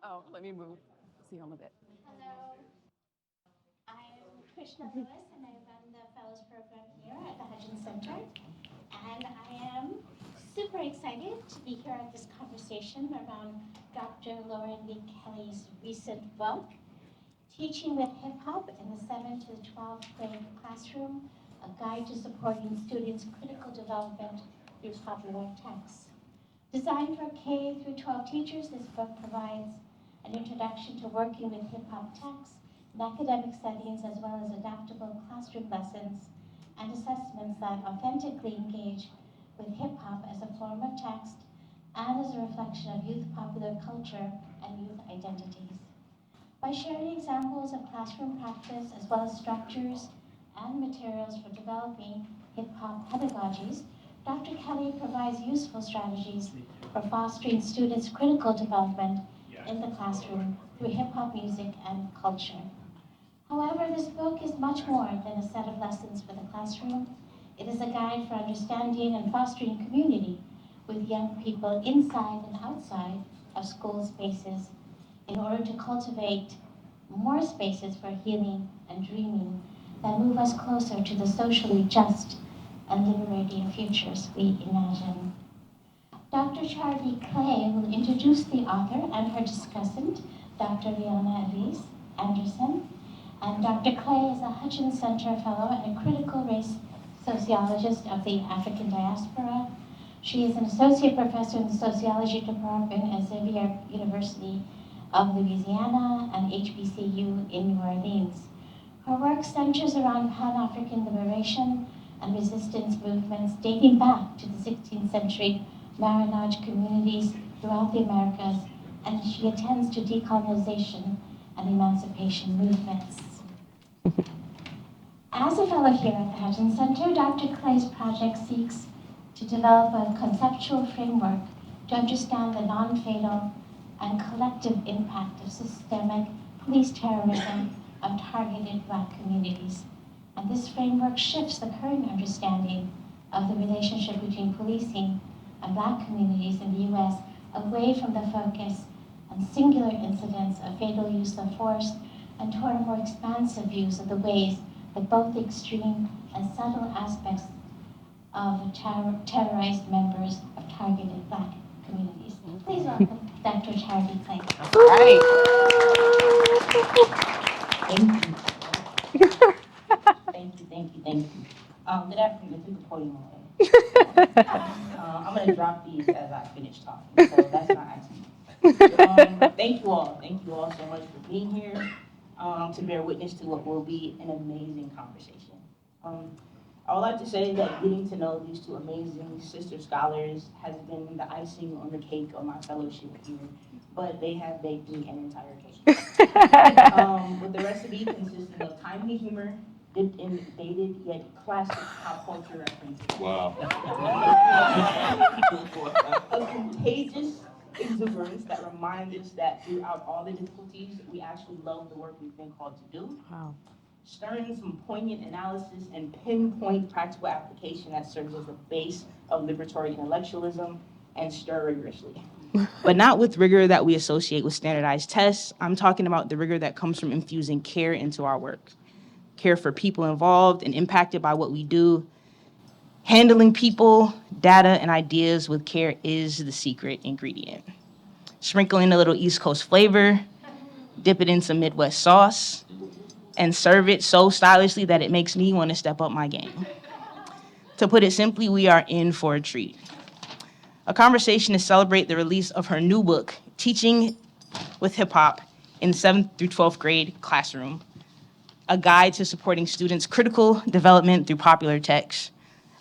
Oh, let me move. See him a bit. Hello, I'm Krishna Lewis, and I run the Fellows Program here at the Hudgens Center. And I am super excited to be here at this conversation around Dr. Lauren Lee Kelly's recent book, Teaching with Hip Hop in the 7th to the 12th grade classroom, a guide to supporting students' critical development through popular texts. Designed for K through 12 teachers, this book provides an introduction to working with hip hop texts in academic settings, as well as adaptable classroom lessons and assessments that authentically engage with hip hop as a form of text and as a reflection of youth popular culture and youth identities. By sharing examples of classroom practice as well as structures and materials for developing hip hop pedagogies, Dr. Kelly provides useful strategies for fostering students' critical development in the classroom through hip hop music and culture. However, this book is much more than a set of lessons for the classroom. It is a guide for understanding and fostering community with young people inside and outside of school spaces in order to cultivate more spaces for healing and dreaming that move us closer to the socially just and liberating futures we imagine. Dr. Charlie Clay will introduce the author and her discussant, Dr. Leona Elise Anderson. And Dr. Clay is a Hutchins Center Fellow and a critical race sociologist of the African diaspora. She is an associate professor in the sociology department at Xavier University of Louisiana and HBCU in New Orleans. Her work centers around Pan-African liberation and resistance movements dating back to the 16th century Marinage communities throughout the Americas, and she attends to decolonization and emancipation movements. As a fellow here at the Hutchins Center, Dr. Clay's project seeks to develop a conceptual framework to understand the non-fatal and collective impact of systemic police terrorism on targeted Black communities. And this framework shifts the current understanding of the relationship between policing and Black communities in the U.S. away from the focus on singular incidents of fatal use of force and toward more expansive views of the ways that both the extreme and subtle aspects of terrorized members of targeted Black communities. Please welcome Dr. Charlie Clay. All right. Thank you. Thank you. Good afternoon. I took the podium away. I'm going to drop these as I finish talking, so that's not accident. Thank you all. Thank you all so much for being here to bear witness to what will be an amazing conversation. I would like to say that getting to know these two amazing sister scholars has been the icing on the cake of my fellowship here, but they have baked me an entire cake. With the recipe consisting of timely humor, dipped in dated yet classic pop culture references. Wow. A contagious exuberance that reminds us that throughout all the difficulties, we actually love the work we've been called to do. Wow. Stirring some poignant analysis and pinpoint practical application that serves as the base of liberatory intellectualism, and stir rigorously. But not with rigor that we associate with standardized tests. I'm talking about the rigor that comes from infusing care into our work. Care for people involved and impacted by what we do. Handling people, data, and ideas with care is the secret ingredient. Sprinkle in a little East Coast flavor, dip it in some Midwest sauce, and serve it so stylishly that it makes me want to step up my game. To put it simply, we are in for a treat. A conversation to celebrate the release of her new book, Teaching with Hip Hop in 7th through 12th grade classroom, a guide to supporting students' critical development through popular text.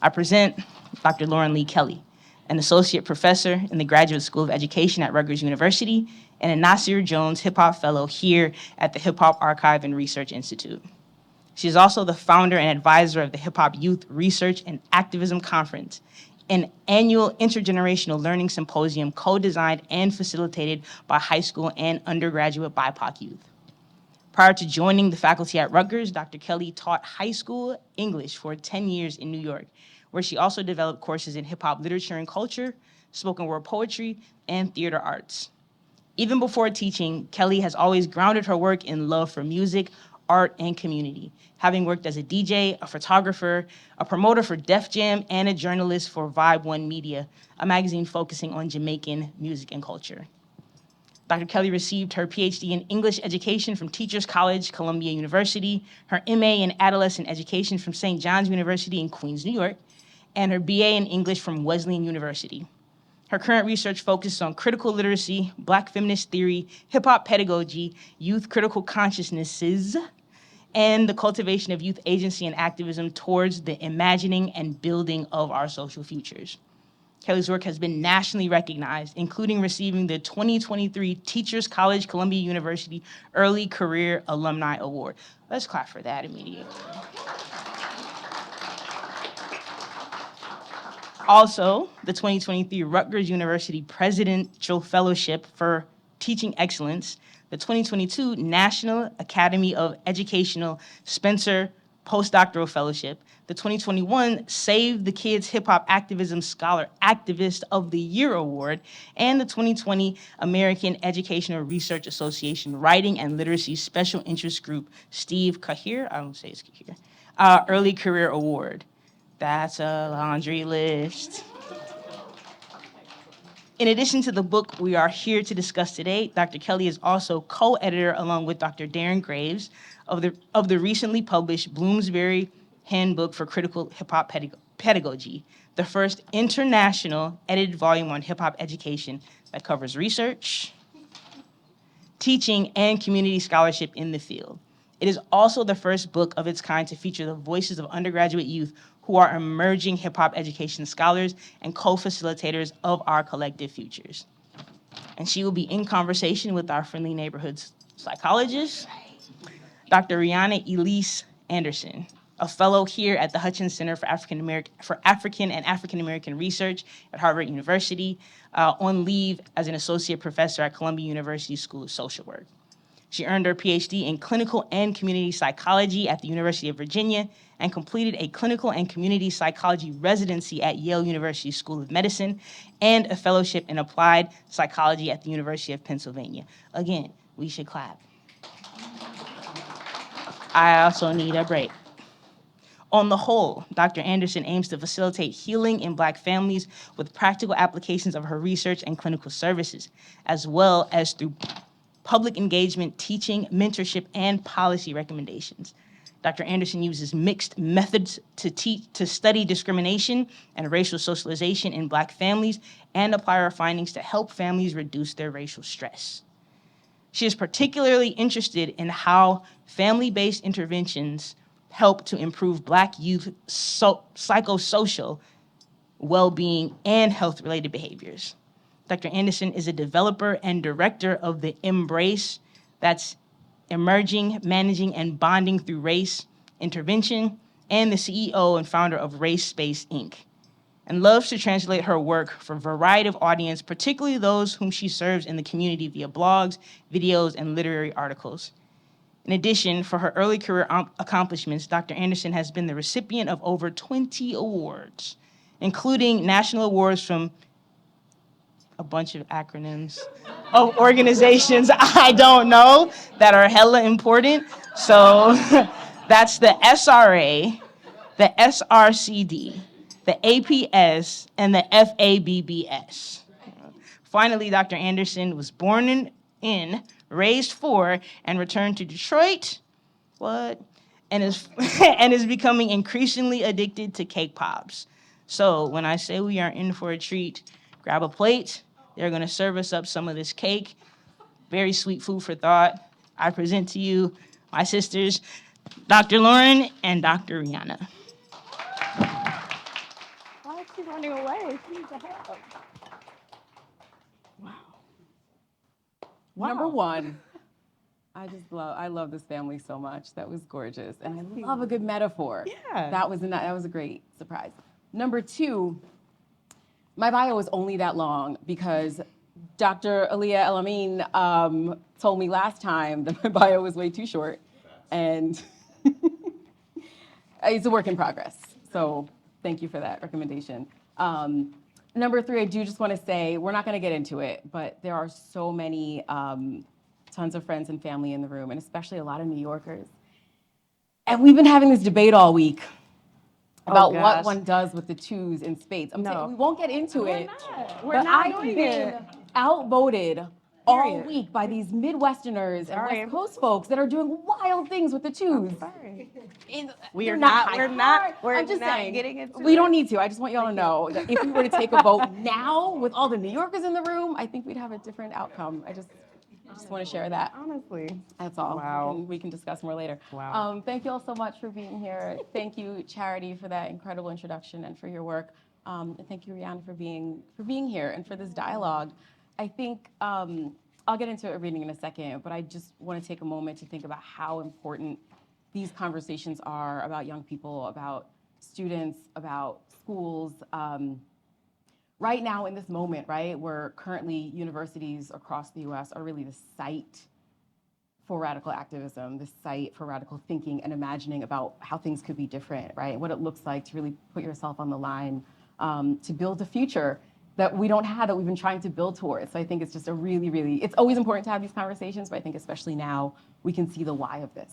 I present Dr. Lauren Lee Kelly, an associate professor in the Graduate School of Education at Rutgers University and a Nasir Jones Hip Hop Fellow here at the Hip Hop Archive and Research Institute. She is also the founder and advisor of the Hip Hop Youth Research and Activism Conference, an annual intergenerational learning symposium co-designed and facilitated by high school and undergraduate BIPOC youth. Prior to joining the faculty at Rutgers, Dr. Kelly taught high school English for 10 years in New York, where she also developed courses in hip-hop literature and culture, spoken word poetry, and theater arts. Even before teaching, Kelly has always grounded her work in love for music, art, and community, having worked as a DJ, a photographer, a promoter for Def Jam, and a journalist for Vibe One Media, a magazine focusing on Jamaican music and culture. Dr. Kelly received her PhD in English education from Teachers College, Columbia University, her MA in adolescent education from St. John's University in Queens, New York, and her BA in English from Wesleyan University. Her current research focuses on critical literacy, Black feminist theory, hip-hop pedagogy, youth critical consciousnesses, and the cultivation of youth agency and activism towards the imagining and building of our social futures. Kelly's work has been nationally recognized, including receiving the 2023 Teachers College Columbia University Early Career Alumni Award. Let's clap for that immediately. Also, the 2023 Rutgers University Presidential Fellowship for Teaching Excellence, the 2022 National Academy of Educational Spencer Postdoctoral Fellowship, the 2021 Save the Kids Hip Hop Activism Scholar Activist of the Year Award, and the 2020 American Educational Research Association Writing and Literacy Special Interest Group Steve Kahir, I don't say it's Kahir, Early Career Award. That's a laundry list. In addition to the book we are here to discuss today, Dr. Kelly is also co-editor, along with Dr. Darren Graves, of the recently published Bloomsbury Handbook for Critical Hip-Hop Pedagogy, the first international edited volume on hip-hop education that covers research, teaching, and community scholarship in the field. It is also the first book of its kind to feature the voices of undergraduate youth who are emerging hip-hop education scholars and co-facilitators of our collective futures. And she will be in conversation with our friendly neighborhood psychologist, Dr. Rihanna Elise Anderson, a fellow here at the Hutchins Center for African and African American Research at Harvard University, on leave as an associate professor at Columbia University School of Social Work. She earned her PhD in clinical and community psychology at the University of Virginia and completed a clinical and community psychology residency at Yale University School of Medicine and a fellowship in applied psychology at the University of Pennsylvania. Again, we should clap. I also need a break. On the whole, Dr. Anderson aims to facilitate healing in Black families with practical applications of her research and clinical services, as well as through public engagement, teaching, mentorship, and policy recommendations. Dr. Anderson uses mixed methods to study discrimination and racial socialization in Black families and apply her findings to help families reduce their racial stress. She is particularly interested in how family-based interventions help to improve Black youth psychosocial well-being and health-related behaviors. Dr. Anderson is a developer and director of the Embrace, that's Emerging, Managing, and Bonding Through Race Intervention, and the CEO and founder of Race Space, Inc., and loves to translate her work for a variety of audience, particularly those whom she serves in the community via blogs, videos, and literary articles. In addition, for her early career accomplishments, Dr. Anderson has been the recipient of over 20 awards, including national awards from a bunch of acronyms of organizations I don't know that are hella important. So that's the SRA, the SRCD, the APS, and the FABBS. Finally, Dr. Anderson was born in, raised for, and returned to Detroit, and is becoming increasingly addicted to cake pops. So when I say we are in for a treat, grab a plate. They're going to serve us up some of this cake. Very sweet food for thought. I present to you my sisters, Dr. Lauren and Dr. Rihanna. Why is she running away? She's ahead. Wow. Number one, I love this family so much. That was gorgeous. And I love a good metaphor. Yeah. That was a great surprise. Number two, my bio was only that long because Dr. Aaliyah El-Amin told me last time that my bio was way too short. And it's a work in progress. So thank you for that recommendation. Number three, I do just want to say, we're not going to get into it, but there are so many, tons of friends and family in the room, and especially a lot of New Yorkers. And we've been having this debate all week about what one does with the twos in spades. I'm saying we won't get into it. We're not I've doing been it. outvoted all Period. week by these Midwesterners and Sorry. West Coast folks that are doing wild things with the twos. Sorry. They're We're not I'm just saying, getting into we don't it. need to. I just want y'all to know that if we were to take a vote now with all the New Yorkers in the room, I think we'd have a different outcome. I just want to share that. Honestly. That's all. Wow. We can discuss more later. Wow. Thank you all so much for being here. Thank you, Charity, for that incredible introduction and for your work. And thank you, Rihanna, for being here and for this dialogue. I think I'll get into a reading in a second, but I just want to take a moment to think about how important these conversations are about young people, about students, about schools. Right now in this moment, right, where currently universities across the US are really the site for radical activism, the site for radical thinking and imagining about how things could be different, right? What it looks like to really put yourself on the line to build a future that we don't have, that we've been trying to build towards. So I think it's just a really, it's always important to have these conversations, but I think especially now we can see the why of this.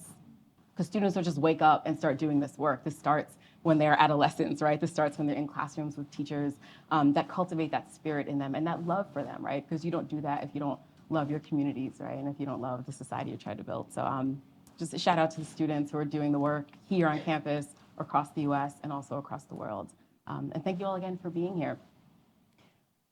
Because students don't just wake up and start doing this work. This starts when they're adolescents, right? This starts when they're in classrooms with teachers that cultivate that spirit in them and that love for them, right? Because you don't do that if you don't love your communities, right? And if you don't love the society you're trying to build. So just a shout out to the students who are doing the work here on campus, across the US, and also across the world. And thank you all again for being here.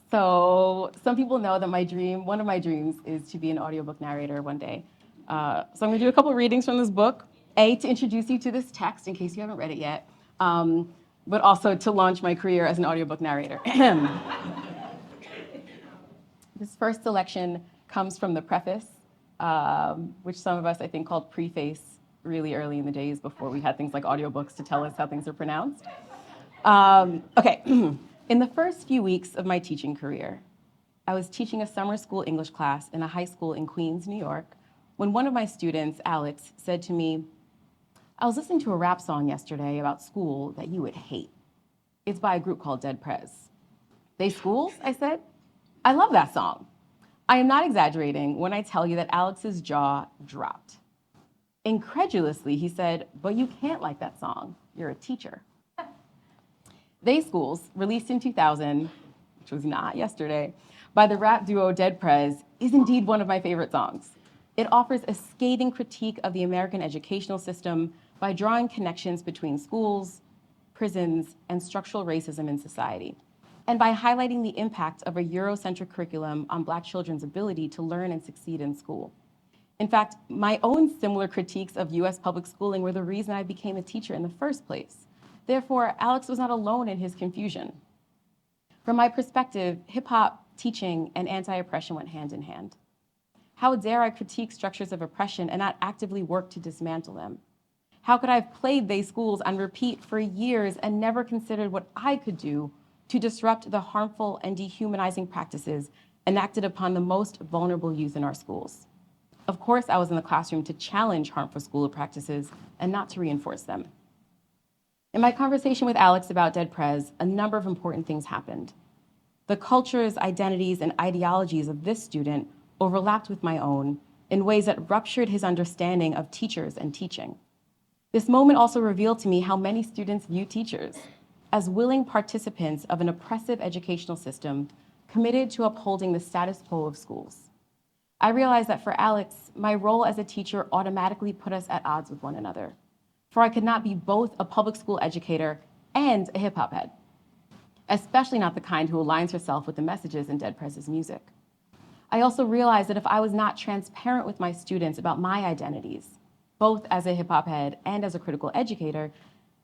So some people know that one of my dreams is to be an audiobook narrator one day. So I'm gonna do a couple of readings from this book, to introduce you to this text in case you haven't read it yet, but also to launch my career as an audiobook narrator. This first selection comes from the preface, which some of us, I think, called preface really early in the days before we had things like audiobooks to tell us how things are pronounced. Okay, in the first few weeks of my teaching career, I was teaching a summer school English class in a high school in Queens, New York, when one of my students, Alex, said to me, "I was listening to a rap song yesterday about school that you would hate. It's by a group called Dead Prez." "They schools?" I said. "I love that song." I am not exaggerating when I tell you that Alex's jaw dropped. Incredulously, he said, "But you can't like that song. You're a teacher." They Schools, released in 2000, which was not yesterday, by the rap duo Dead Prez, is indeed one of my favorite songs. It offers a scathing critique of the American educational system by drawing connections between schools, prisons, and structural racism in society, and by highlighting the impact of a Eurocentric curriculum on Black children's ability to learn and succeed in school. In fact, my own similar critiques of US public schooling were the reason I became a teacher in the first place. Therefore, Alex was not alone in his confusion. From my perspective, hip-hop, teaching, and anti-oppression went hand in hand. How dare I critique structures of oppression and not actively work to dismantle them? How could I have played They Schools on repeat for years and never considered what I could do to disrupt the harmful and dehumanizing practices enacted upon the most vulnerable youth in our schools? Of course, I was in the classroom to challenge harmful school practices and not to reinforce them. In my conversation with Alex about Dead Prez, a number of important things happened. The cultures, identities, and ideologies of this student overlapped with my own in ways that ruptured his understanding of teachers and teaching. This moment also revealed to me how many students view teachers as willing participants of an oppressive educational system committed to upholding the status quo of schools. I realized that for Alex, my role as a teacher automatically put us at odds with one another, for I could not be both a public school educator and a hip-hop head, especially not the kind who aligns herself with the messages in Dead Prez's music. I also realized that if I was not transparent with my students about my identities, both as a hip-hop head and as a critical educator,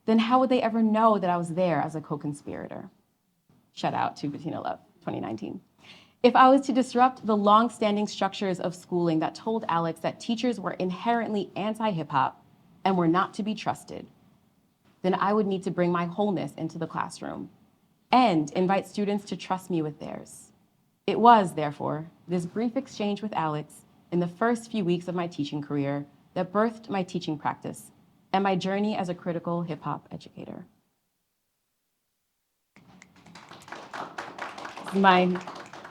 then how would they ever know that I was there as a co-conspirator? Shout out to Bettina Love, 2019. If I was to disrupt the long-standing structures of schooling that told Alex that teachers were inherently anti-hip-hop and were not to be trusted, then I would need to bring my wholeness into the classroom and invite students to trust me with theirs. It was, therefore, this brief exchange with Alex in the first few weeks of my teaching career that birthed my teaching practice and my journey as a critical hip-hop educator. my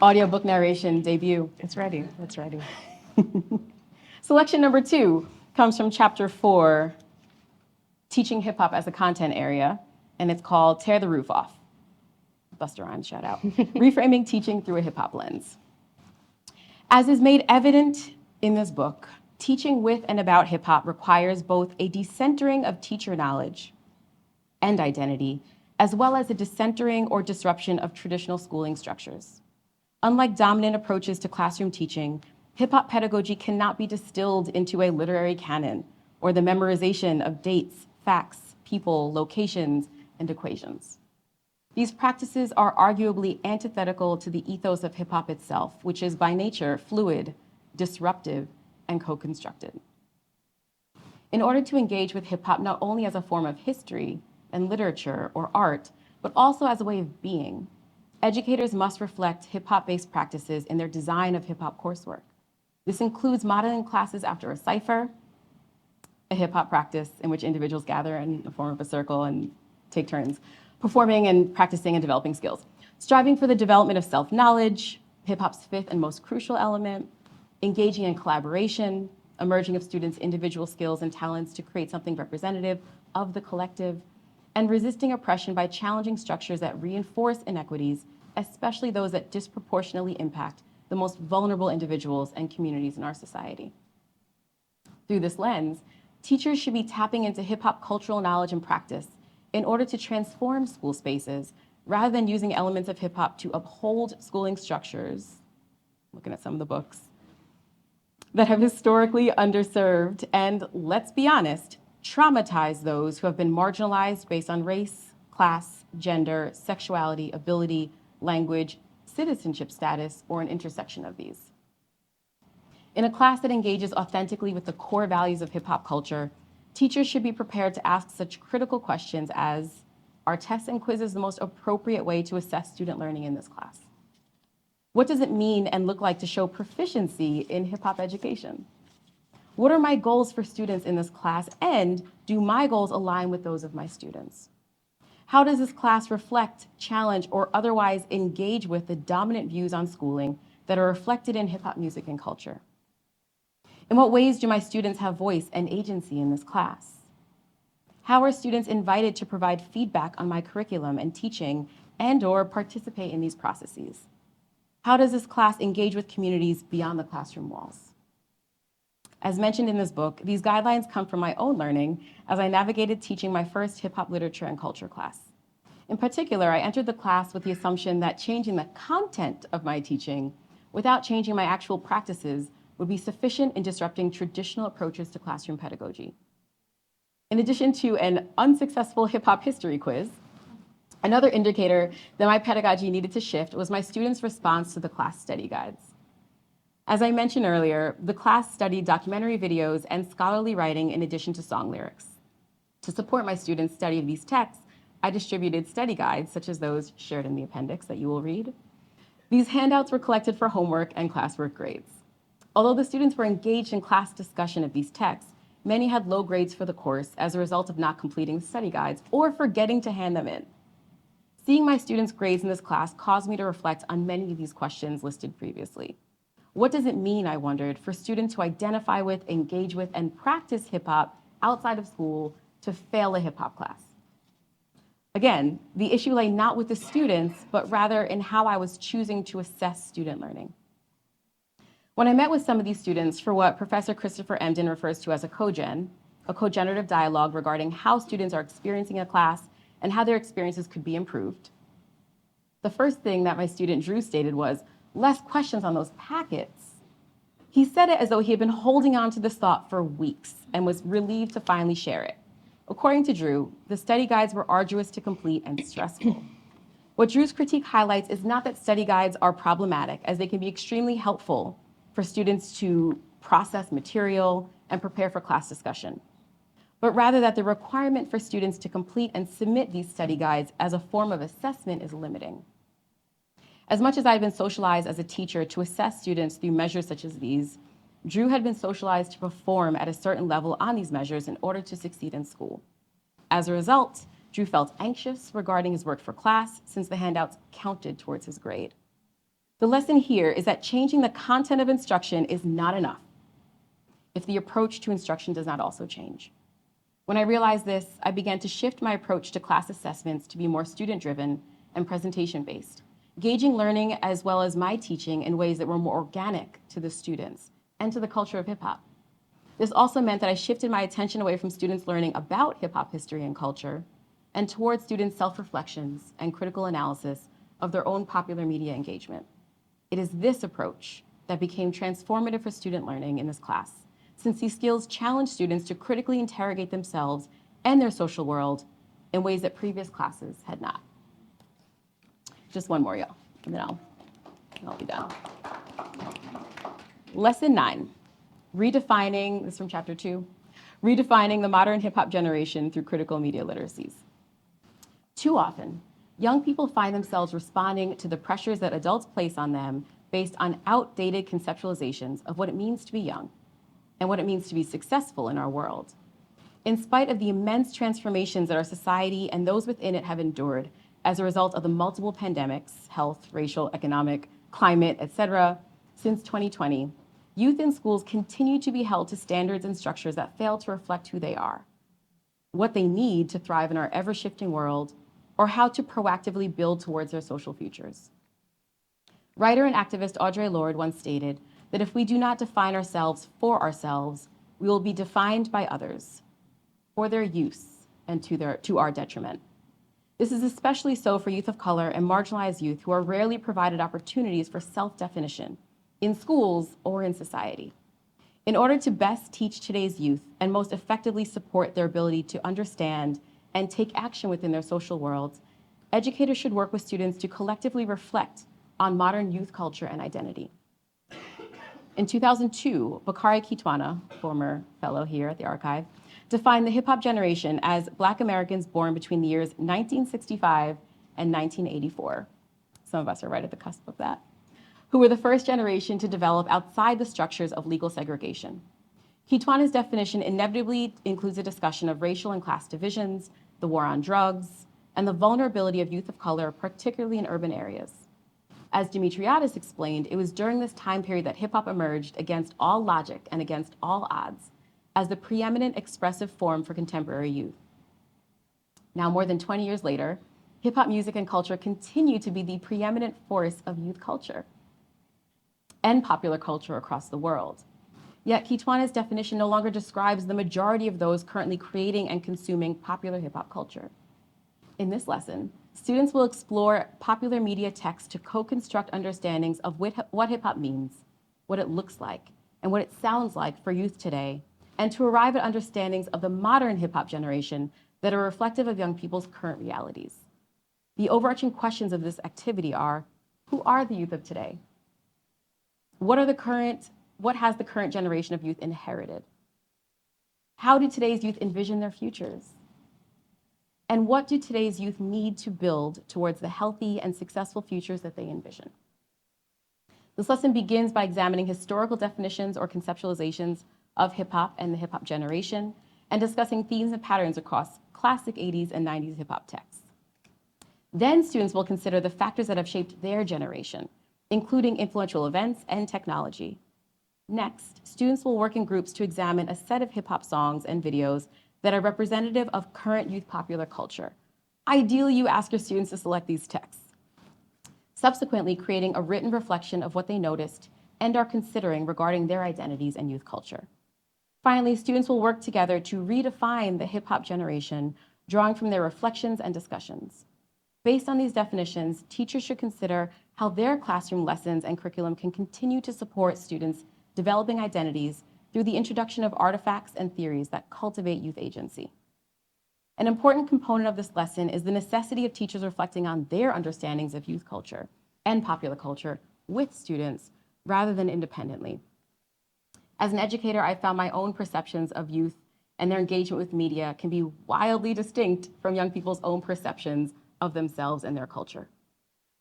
audiobook narration debut. It's ready. It's ready. Selection number 2 comes from chapter 4, Teaching Hip Hop as a Content Area, and it's called Tear the Roof Off. Busta Rhymes, shout out. Reframing teaching through a hip hop lens. As is made evident in this book, teaching with and about hip hop requires both a decentering of teacher knowledge and identity, as well as a decentering or disruption of traditional schooling structures. Unlike dominant approaches to classroom teaching, hip-hop pedagogy cannot be distilled into a literary canon or the memorization of dates, facts, people, locations, and equations. These practices are arguably antithetical to the ethos of hip-hop itself, which is by nature fluid, disruptive, and co-constructed. In order to engage with hip-hop not only as a form of history and literature or art, but also as a way of being, educators must reflect hip-hop-based practices in their design of hip-hop coursework. This includes modeling classes after a cipher, a hip-hop practice in which individuals gather in the form of a circle and take turns, performing and practicing and developing skills. Striving for the development of self-knowledge, hip-hop's fifth and most crucial element, engaging in collaboration, emerging of students' individual skills and talents to create something representative of the collective, and resisting oppression by challenging structures that reinforce inequities, especially those that disproportionately impact the most vulnerable individuals and communities in our society. Through this lens, teachers should be tapping into hip-hop cultural knowledge and practice in order to transform school spaces rather than using elements of hip-hop to uphold schooling structures, looking at some of the books, that have historically underserved and, let's be honest, traumatized those who have been marginalized based on race, class, gender, sexuality, ability, language, citizenship status, or an intersection of these. In a class that engages authentically with the core values of hip-hop culture, teachers should be prepared to ask such critical questions as, are tests and quizzes the most appropriate way to assess student learning in this class? What does it mean and look like to show proficiency in hip-hop education? What are my goals for students in this class, and do my goals align with those of my students? How does this class reflect, challenge, or otherwise engage with the dominant views on schooling that are reflected in hip-hop music and culture? In what ways do my students have voice and agency in this class? How are students invited to provide feedback on my curriculum and teaching and/or participate in these processes? How does this class engage with communities beyond the classroom walls? As mentioned in this book, these guidelines come from my own learning as I navigated teaching my first hip-hop literature and culture class. In particular, I entered the class with the assumption that changing the content of my teaching without changing my actual practices would be sufficient in disrupting traditional approaches to classroom pedagogy. In addition to an unsuccessful hip-hop history quiz, another indicator that my pedagogy needed to shift was my students' response to the class study guides. As I mentioned earlier, the class studied documentary videos and scholarly writing in addition to song lyrics. To support my students' study of these texts, I distributed study guides, such as those shared in the appendix that you will read. These handouts were collected for homework and classwork grades. Although the students were engaged in class discussion of these texts, many had low grades for the course as a result of not completing the study guides or forgetting to hand them in. Seeing my students' grades in this class caused me to reflect on many of these questions listed previously. What does it mean, I wondered, for students to identify with, engage with, and practice hip-hop outside of school to fail a hip-hop class? Again, the issue lay not with the students, but rather in how I was choosing to assess student learning. When I met with some of these students for what Professor Christopher Emden refers to as a cogenerative dialogue regarding how students are experiencing a class and how their experiences could be improved, the first thing that my student Drew stated was, less questions on those packets. He said it as though he had been holding on to this thought for weeks and was relieved to finally share it. According to Drew, the study guides were arduous to complete and stressful. What Drew's critique highlights is not that study guides are problematic, as they can be extremely helpful for students to process material and prepare for class discussion, but rather that the requirement for students to complete and submit these study guides as a form of assessment is limiting. As much as I had been socialized as a teacher to assess students through measures such as these, Drew had been socialized to perform at a certain level on these measures in order to succeed in school. As a result, Drew felt anxious regarding his work for class since the handouts counted towards his grade. The lesson here is that changing the content of instruction is not enough if the approach to instruction does not also change. When I realized this, I began to shift my approach to class assessments to be more student-driven and presentation-based, gauging learning as well as my teaching in ways that were more organic to the students and to the culture of hip-hop. This also meant that I shifted my attention away from students learning about hip-hop history and culture and towards students' self-reflections and critical analysis of their own popular media engagement. It is this approach that became transformative for student learning in this class, since these skills challenge students to critically interrogate themselves and their social world in ways that previous classes had not. Just one more, y'all, and then I'll be done. Lesson 9, redefining, this is from chapter 2, redefining the modern hip-hop generation through critical media literacies. Too often, young people find themselves responding to the pressures that adults place on them based on outdated conceptualizations of what it means to be young and what it means to be successful in our world. In spite of the immense transformations that our society and those within it have endured as a result of the multiple pandemics, health, racial, economic, climate, etc., since 2020, youth in schools continue to be held to standards and structures that fail to reflect who they are, what they need to thrive in our ever-shifting world, or how to proactively build towards their social futures. Writer and activist Audre Lorde once stated that if we do not define ourselves for ourselves, we will be defined by others, for their use and to our detriment. This is especially so for youth of color and marginalized youth who are rarely provided opportunities for self-definition in schools or in society. In order to best teach today's youth and most effectively support their ability to understand and take action within their social worlds, educators should work with students to collectively reflect on modern youth culture and identity. In 2002, Bakari Kitwana, former fellow here at the Archive, defined the hip-hop generation as Black Americans born between the years 1965 and 1984. Some of us are right at the cusp of that, who were the first generation to develop outside the structures of legal segregation. Kitwana's definition inevitably includes a discussion of racial and class divisions, the war on drugs, and the vulnerability of youth of color, particularly in urban areas. As Dimitriadis explained, it was during this time period that hip-hop emerged against all logic and against all odds as the preeminent expressive form for contemporary youth. Now, more than 20 years later, hip-hop music and culture continue to be the preeminent force of youth culture and popular culture across the world. Yet Kitwana's definition no longer describes the majority of those currently creating and consuming popular hip-hop culture. In this lesson, students will explore popular media texts to co-construct understandings of what hip-hop means, what it looks like, and what it sounds like for youth today, and to arrive at understandings of the modern hip-hop generation that are reflective of young people's current realities. The overarching questions of this activity are, who are the youth of today? What has the current generation of youth inherited? How do today's youth envision their futures? And what do today's youth need to build towards the healthy and successful futures that they envision? This lesson begins by examining historical definitions or conceptualizations of hip-hop and the hip-hop generation, and discussing themes and patterns across classic 80s and 90s hip-hop texts. Then students will consider the factors that have shaped their generation, including influential events and technology. Next, students will work in groups to examine a set of hip-hop songs and videos that are representative of current youth popular culture. Ideally, you ask your students to select these texts, subsequently creating a written reflection of what they noticed and are considering regarding their identities and youth culture. Finally, students will work together to redefine the hip-hop generation, drawing from their reflections and discussions. Based on these definitions, teachers should consider how their classroom lessons and curriculum can continue to support students developing identities through the introduction of artifacts and theories that cultivate youth agency. An important component of this lesson is the necessity of teachers reflecting on their understandings of youth culture and popular culture with students rather than independently. As an educator, I found my own perceptions of youth and their engagement with media can be wildly distinct from young people's own perceptions of themselves and their culture.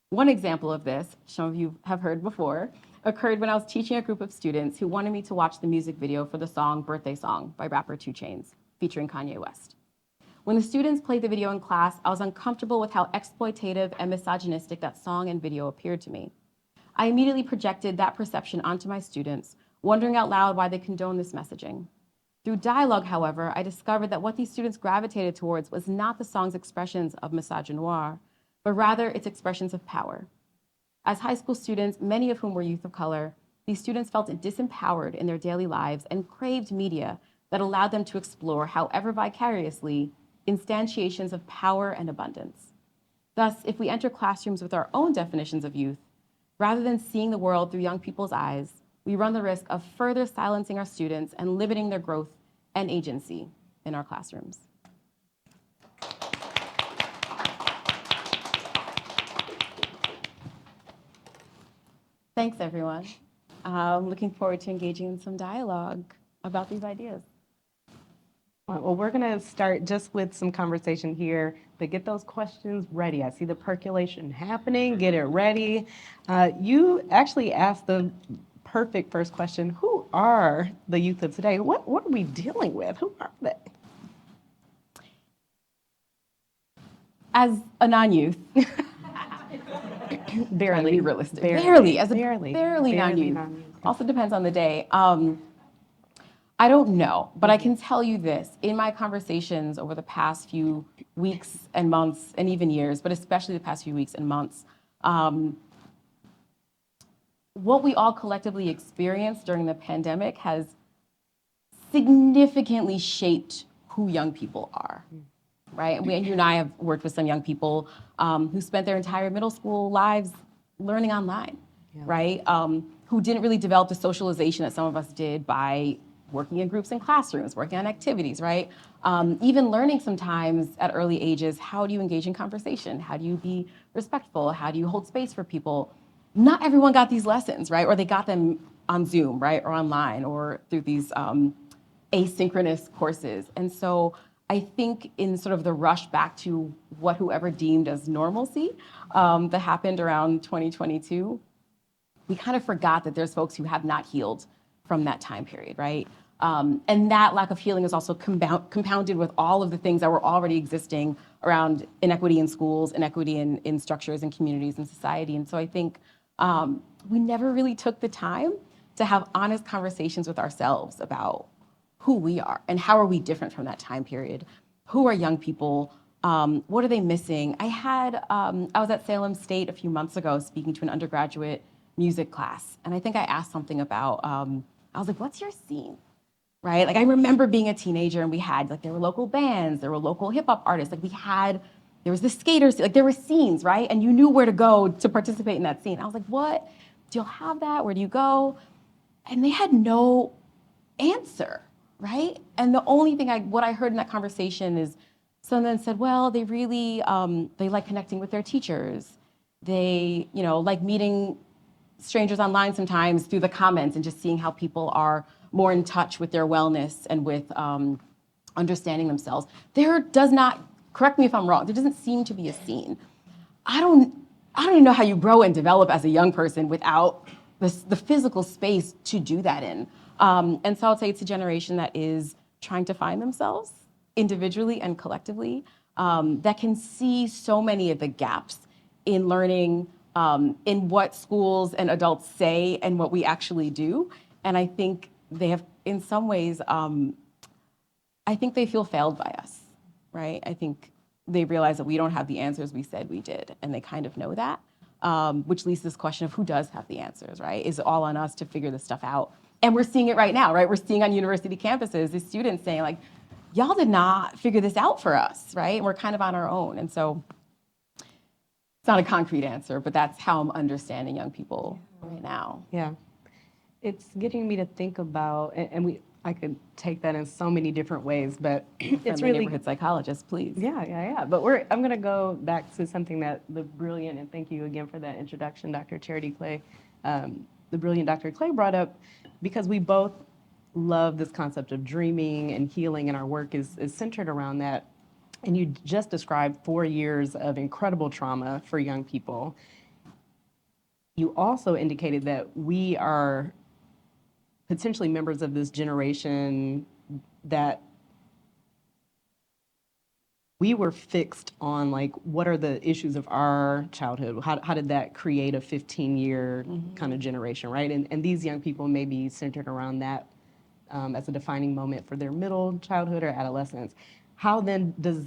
One example of this, some of you have heard before, occurred when I was teaching a group of students who wanted me to watch the music video for the song Birthday Song by rapper 2 Chainz, featuring Kanye West. When the students played the video in class, I was uncomfortable with how exploitative and misogynistic that song and video appeared to me. I immediately projected that perception onto my students, wondering out loud why they condone this messaging. Through dialogue, however, I discovered that what these students gravitated towards was not the song's expressions of misogynoir, but rather its expressions of power. As high school students, many of whom were youth of color, these students felt disempowered in their daily lives and craved media that allowed them to explore, however vicariously, instantiations of power and abundance. Thus, if we enter classrooms with our own definitions of youth, rather than seeing the world through young people's eyes, we run the risk of further silencing our students and limiting their growth and agency in our classrooms. Thanks, everyone. I'm looking forward to engaging in some dialogue about these ideas. Well, we're going to start just with some conversation here, but get those questions ready. I see the percolation happening. Get it ready. You actually asked the perfect first question. Who are the youth of today? What are we dealing with? Who are they? As a non-youth, Barely. be realistic. Barely. Barely non-youth. Also depends on the day. I don't know, but I can tell you this. In my conversations over the past few weeks and months, and even years, but especially the past few weeks and months, what we all collectively experienced during the pandemic has significantly shaped who young people are, right? You and I have worked with some young people who spent their entire middle school lives learning online, right? Who didn't really develop the socialization that some of us did by working in groups in classrooms, working on activities, right? Even learning sometimes at early ages, how do you engage in conversation? How do you be respectful? How do you hold space for people? Not everyone got these lessons, right? Or they got them on Zoom, right? Or online or through these asynchronous courses. And so I think in sort of the rush back to what whoever deemed as normalcy that happened around 2022, we kind of forgot that there's folks who have not healed from that time period, right? And that lack of healing is also compounded with all of the things that were already existing around inequity in schools, inequity in structures and communities and society. And so I think we never really took the time to have honest conversations with ourselves about who we are and how are we different from that time period. Who are young people? What are they missing? I was at Salem State a few months ago speaking to an undergraduate music class. And I think I asked something about, I was like, what's your scene? Right? Like I remember being a teenager and we had, like there were local bands, there were local hip hop artists, there was the skaters, like there were scenes, right? And you knew where to go to participate in that scene. I was like, what? Do y'all have that? Where do you go? And they had no answer, right? And the only thing what I heard in that conversation is someone said, well, they really, they like connecting with their teachers. They, like meeting strangers online sometimes through the comments and just seeing how people are more in touch with their wellness and with understanding themselves. There does not, correct me if I'm wrong, there doesn't seem to be a scene. I don't even know how you grow and develop as a young person without the physical space to do that in. And so I would say it's a generation that is trying to find themselves individually and collectively, that can see so many of the gaps in learning, in what schools and adults say and what we actually do. And I think they have, in some ways, I think they feel failed by us, right? I think they realize that we don't have the answers we said we did, and they kind of know that, which leads to this question of who does have the answers, right? Is it all on us to figure this stuff out? And we're seeing it right now, right? We're seeing on university campuses, these students saying like, y'all did not figure this out for us, right? And we're kind of on our own. And so it's not a concrete answer, but that's how I'm understanding young people right now. Yeah. It's getting me to think about, and I could take that in so many different ways, but it's really neighborhood psychologist, please. Yeah. But I'm going to go back to something that the brilliant, and thank you again for that introduction, Dr. Charity Clay, the brilliant Dr. Clay brought up, because we both love this concept of dreaming and healing, and our work is centered around that. And you just described 4 years of incredible trauma for young people. You also indicated that we are potentially members of this generation that we were fixed on like what are the issues of our childhood? How did that create a 15-year kind of generation, right? And these young people may be centered around that as a defining moment for their middle childhood or adolescence. How then does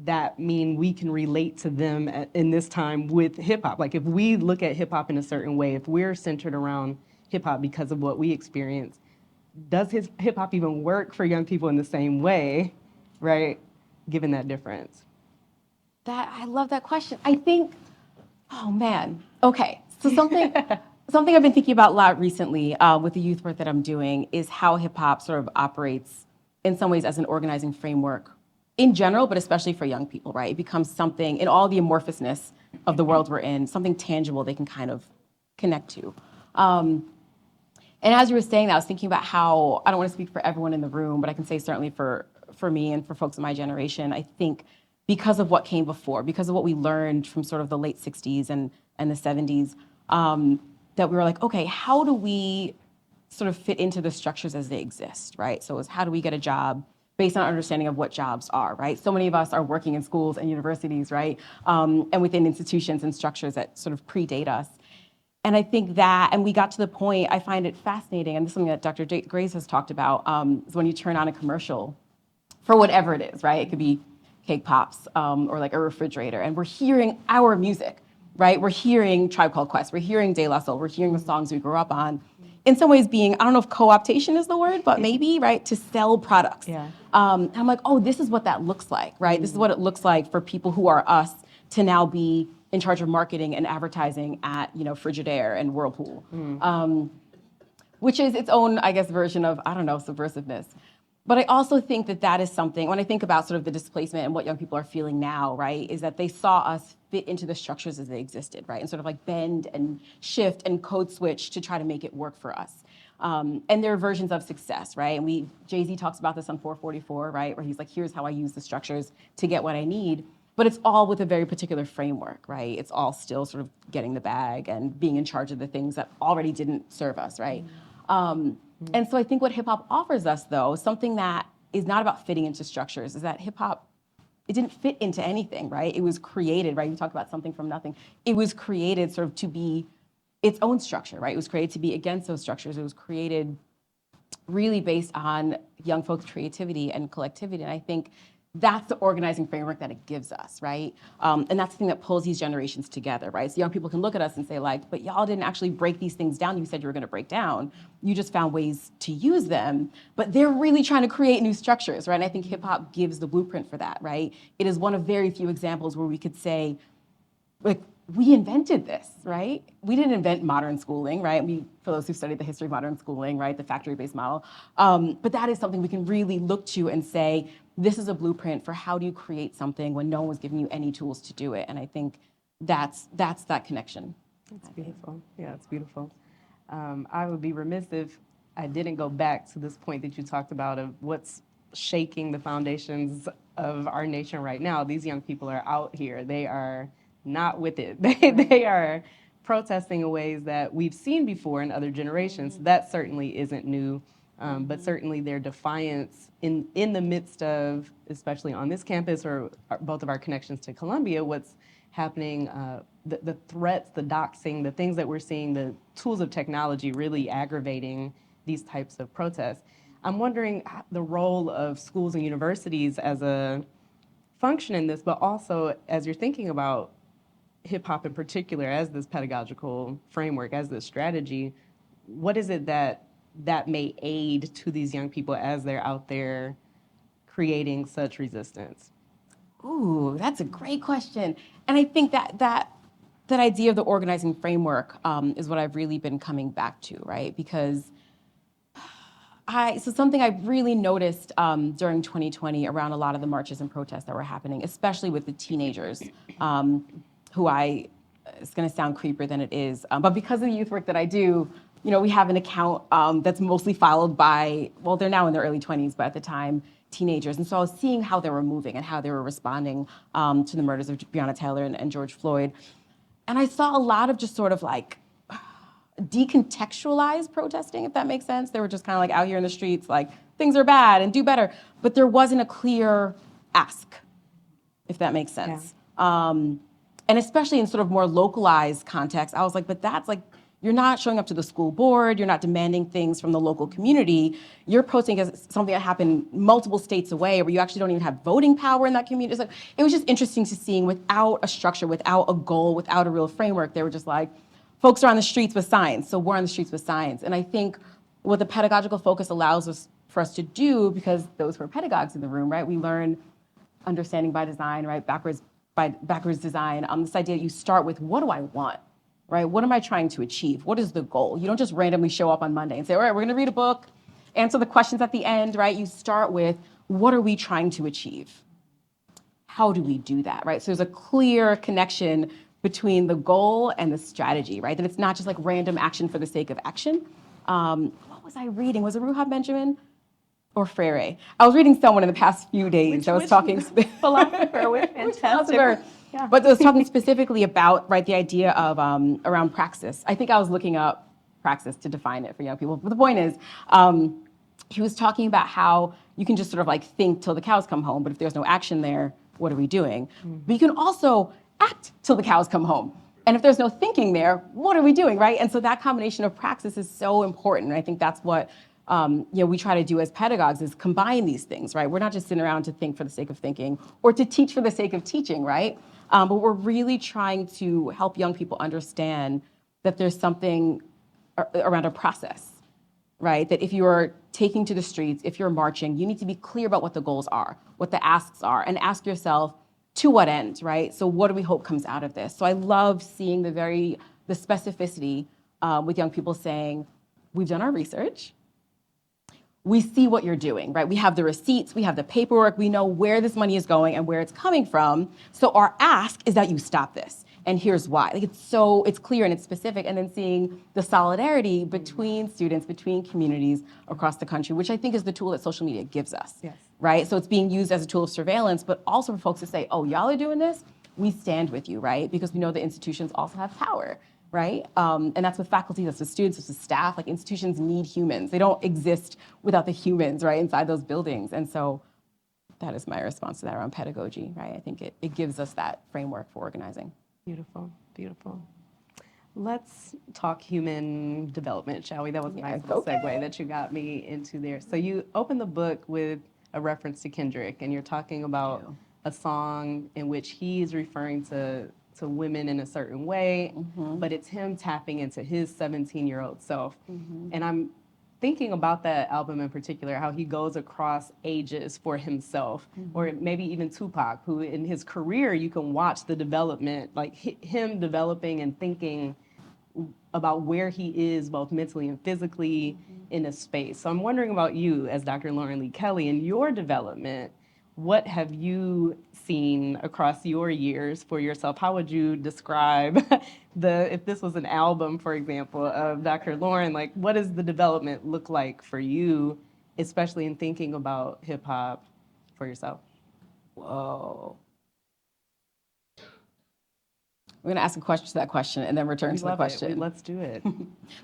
that mean we can relate to them in this time with hip hop? Like if we look at hip hop in a certain way, if we're centered around hip hop because of what we experience, does hip hop even work for young people in the same way, right? Given that difference. I love that question. I think, oh man, okay. So something I've been thinking about a lot recently with the youth work that I'm doing is how hip hop sort of operates in some ways as an organizing framework in general, but especially for young people, right? It becomes something in all the amorphousness of the world we're in, something tangible they can kind of connect to. And as you were saying that, I was thinking about how, I don't want to speak for everyone in the room, but I can say certainly for me and for folks in my generation, I think because of what came before, because of what we learned from sort of the late 60s and the 70s, that we were like, okay, how do we sort of fit into the structures as they exist, right? So it's how do we get a job based on our understanding of what jobs are, right? So many of us are working in schools and universities, right? And within institutions and structures that sort of predate us. And I think that, and we got to the point, I find it fascinating, and this is something that Dr. Grace has talked about, is when you turn on a commercial for whatever it is, right? It could be cake pops or like a refrigerator, and we're hearing our music, right? We're hearing Tribe Called Quest, we're hearing De La Soul, we're hearing the songs we grew up on. In some ways being, I don't know if co-optation is the word, but maybe, right, to sell products. Yeah. And I'm like, oh, this is what that looks like, right? This is what it looks like for people who are us to now be in charge of marketing and advertising at, Frigidaire and Whirlpool, which is its own, I guess, version of, I don't know, subversiveness. But I also think that that is something, when I think about sort of the displacement and what young people are feeling now, right, is that they saw us fit into the structures as they existed, right, and sort of like bend and shift and code switch to try to make it work for us. And there are versions of success, right? And Jay-Z talks about this on 444, right, where he's like, here's how I use the structures to get what I need. But it's all with a very particular framework, right? It's all still sort of getting the bag and being in charge of the things that already didn't serve us, right? And so I think what hip hop offers us, though, something that is not about fitting into structures, is that hip hop, it didn't fit into anything, right? It was created, right? You talk about something from nothing. It was created sort of to be its own structure, right? It was created to be against those structures. It was created really based on young folks' creativity and collectivity. And I think that's the organizing framework that it gives us, right? And that's the thing that pulls these generations together, right? So young people can look at us and say like, but y'all didn't actually break these things down you said you were gonna break down. You just found ways to use them, but they're really trying to create new structures, right? And I think hip hop gives the blueprint for that, right? It is one of very few examples where we could say, like, we invented this, right? We didn't invent modern schooling, right? For those who studied the history of modern schooling, right, the factory-based model. But that is something we can really look to and say, this is a blueprint for how do you create something when no one was giving you any tools to do it. And I think that's that connection. That's beautiful. Yeah, it's beautiful. I would be remiss if I didn't go back to this point that you talked about of what's shaking the foundations of our nation right now. These young people are out here. They are not with it. They are protesting in ways that we've seen before in other generations. That certainly isn't new, but certainly their defiance in the midst of, especially on this campus or both of our connections to Columbia, what's happening, the threats, the doxing, the things that we're seeing, the tools of technology really aggravating these types of protests. I'm wondering the role of schools and universities as a function in this, but also as you're thinking about hip hop in particular as this pedagogical framework, as this strategy, what is it that may aid to these young people as they're out there creating such resistance? Ooh, that's a great question. And I think that idea of the organizing framework is what I've really been coming back to, right? Because so something I've really noticed during 2020 around a lot of the marches and protests that were happening, especially with the teenagers, who it's gonna sound creepier than it is, but because of the youth work that I do, we have an account that's mostly followed by, well, they're now in their early 20s, but at the time, teenagers. And so I was seeing how they were moving and how they were responding to the murders of Breonna Taylor and George Floyd. And I saw a lot of just sort of like decontextualized protesting, if that makes sense. They were just kind of like out here in the streets, like, things are bad and do better. But there wasn't a clear ask, if that makes sense. And especially in sort of more localized context, I was like, but that's like, you're not showing up to the school board, you're not demanding things from the local community, you're posting as something that happened multiple states away where you actually don't even have voting power in that community. So it was just interesting to seeing without a structure, without a goal, without a real framework, they were just like, folks are on the streets with signs, so we're on the streets with signs. And I think what the pedagogical focus allows us for us to do, because those who are pedagogues in the room, right, we learn understanding by design, right, backwards design, this idea that you start with, what do I want, right? What am I trying to achieve? What is the goal? You don't just randomly show up on Monday and say, all right, we're gonna read a book, answer the questions at the end, right? You start with, what are we trying to achieve? How do we do that, right? So there's a clear connection between the goal and the strategy, right? That it's not just like random action for the sake of action. What was I reading? Was it Ruha Benjamin? Or Freire. I was reading someone in the past few days. I was talking philosopher with fantastic. Yeah. But I was talking specifically about, right, the idea of around praxis. I think I was looking up praxis to define it for young people. But the point is, he was talking about how you can just sort of like think till the cows come home, but if there's no action there, what are we doing? But you can also act till the cows come home. And if there's no thinking there, what are we doing, right? And so that combination of praxis is so important. And I think that's what we try to do as pedagogues is combine these things, right? We're not just sitting around to think for the sake of thinking or to teach for the sake of teaching, right? But we're really trying to help young people understand that there's something around a process, right? That if you're taking to the streets, if you're marching, you need to be clear about what the goals are, what the asks are, and ask yourself, to what end, right? So what do we hope comes out of this? So I love seeing the specificity with young people saying, we've done our research, we see what you're doing, right? We have the receipts, we have the paperwork, we know where this money is going and where it's coming from. So our ask is that you stop this. And here's why. Like it's clear and it's specific. And then seeing the solidarity between students, between communities across the country, which I think is the tool that social media gives us. Yes. Right? So it's being used as a tool of surveillance, but also for folks to say, oh, y'all are doing this? We stand with you, right? Because we know the institutions also have power. Right? And that's with faculty, that's with students, that's with staff. Like institutions need humans. They don't exist without the humans, right, inside those buildings. And so that is my response to that around pedagogy, right? I think it gives us that framework for organizing. Beautiful, beautiful. Let's talk human development, shall we? That was a nice little segue that you got me into there. So you open the book with a reference to Kendrick, and you're talking about a song in which he's referring to women in a certain way, but it's him tapping into his 17-year-old self. And I'm thinking about that album in particular, how he goes across ages for himself, or maybe even Tupac, who in his career, you can watch the development, like him developing and thinking about where he is both mentally and physically in a space. So I'm wondering about you as Dr. Lauren Leigh Kelly and your development. What have you seen across your years for yourself? How would you describe if this was an album, for example, of Dr. Lauren, like what does the development look like for you, especially in thinking about hip hop for yourself? Whoa. We're gonna ask a question to that question and then return to the question. Let's do it.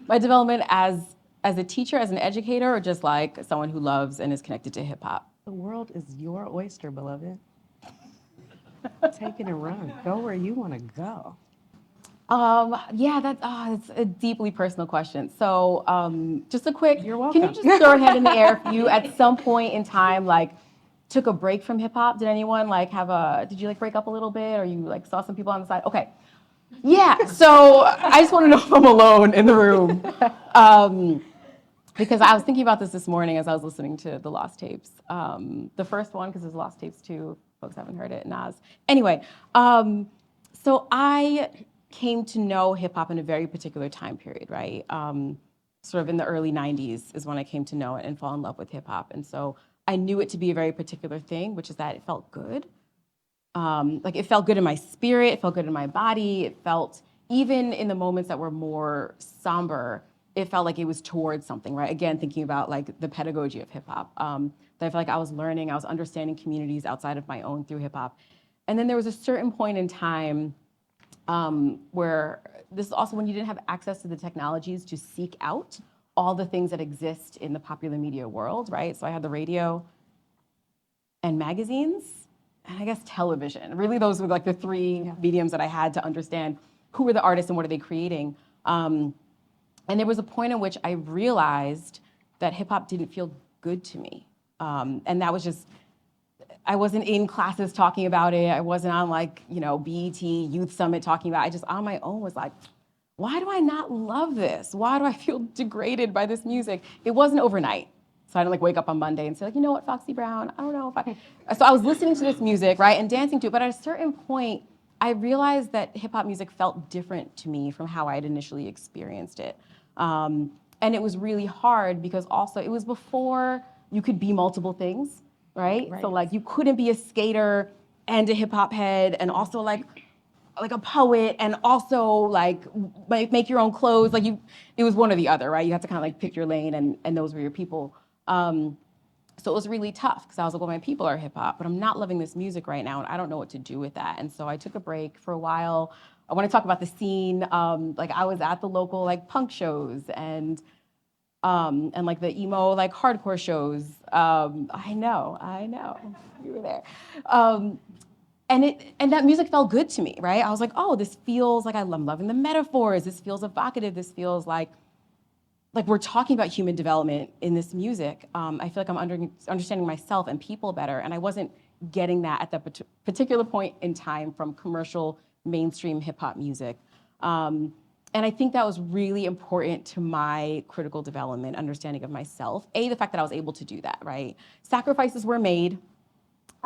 My development as a teacher, as an educator, or just like someone who loves and is connected to hip hop? The world is your oyster, beloved. Take it and run. Go where you want to go. That's a deeply personal question. So just a quick, you're welcome. Can you just throw a hand in the air if you at some point in time like took a break from hip hop? Did anyone like did you like break up a little bit or you like saw some people on the side? Okay. Yeah, so I just want to know if I'm alone in the room. Because I was thinking about this morning as I was listening to the Lost Tapes. The first one, because there's Lost Tapes too, folks haven't heard it, Nas. Anyway, so I came to know hip hop in a very particular time period, right? Sort of in the early 90s is when I came to know it and fall in love with hip hop. And so I knew it to be a very particular thing, which is that it felt good. Like it felt good in my spirit, it felt good in my body, it felt, even in the moments that were more somber, it felt like it was towards something, right? Again, thinking about like the pedagogy of hip hop, that I felt like I was learning, I was understanding communities outside of my own through hip hop. And then there was a certain point in time where this is also when you didn't have access to the technologies to seek out all the things that exist in the popular media world, right? So I had the radio and magazines, and I guess television. Really, those were like the three mediums that I had to understand who were the artists and what are they creating. And there was a point in which I realized that hip hop didn't feel good to me. And that was just, I wasn't in classes talking about it. I wasn't on like, BET Youth Summit talking about it. I just on my own was like, why do I not love this? Why do I feel degraded by this music? It wasn't overnight. So I didn't like wake up on Monday and say like, you know what, Foxy Brown, I don't know if I. So I was listening to this music, right, and dancing to it. But at a certain point, I realized that hip hop music felt different to me from how I had initially experienced it. And it was really hard because also it was before you could be multiple things, right? So like you couldn't be a skater and a hip hop head and also like a poet and also like make your own clothes. Like it was one or the other, right? You had to kind of like pick your lane and those were your people. So it was really tough because I was like, well, my people are hip hop, but I'm not loving this music right now and I don't know what to do with that. And so I took a break for a while. I want to talk about the scene. Like I was at the local like punk shows and like the emo like hardcore shows. I know, you were there. And that music felt good to me, right? I was like, oh, this feels like I'm loving the metaphors. This feels evocative. This feels like we're talking about human development in this music. I feel like I'm understanding myself and people better, and I wasn't getting that at that particular point in time from commercial mainstream hip hop music. And I think that was really important to my critical development, understanding of myself. The fact that I was able to do that, right? Sacrifices were made.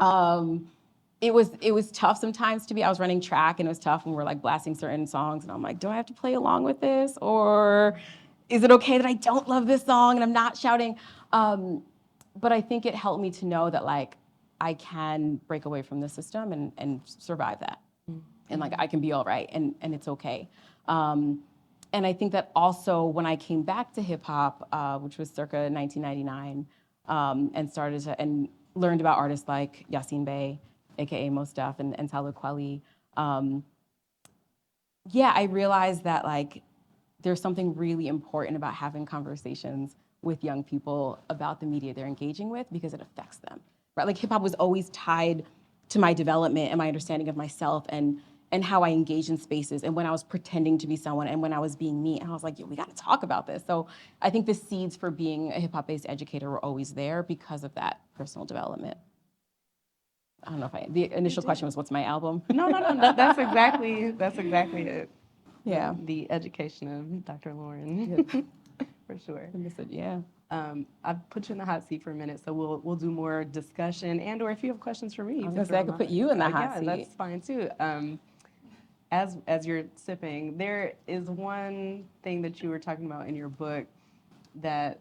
It was tough sometimes to be. I was running track and it was tough when we're like blasting certain songs and I'm like, do I have to play along with this or is it okay that I don't love this song and I'm not shouting? But I think it helped me to know that like I can break away from the system and survive that. And like I can be all right and it's okay. And I think that also when I came back to hip hop, which was circa 1999, and learned about artists like Yasin Bey, aka Mos Def, and Talib Kweli, I realized that like there's something really important about having conversations with young people about the media they're engaging with because it affects them, right? Like hip hop was always tied to my development and my understanding of myself and how I engage in spaces and when I was pretending to be someone and when I was being me. And I was like, we gotta talk about this. So I think the seeds for being a hip hop based educator were always there because of that personal development. I don't know if the initial question was, what's my album? No. That's exactly it. Yeah. The education of Dr. Lauren, for sure. Yeah. I've put you in the hot seat for a minute, so we'll do more discussion and/or if you have questions for me, I was gonna say I could put you in the hot seat. Yeah, that's fine too. As you're sipping, there is one thing that you were talking about in your book that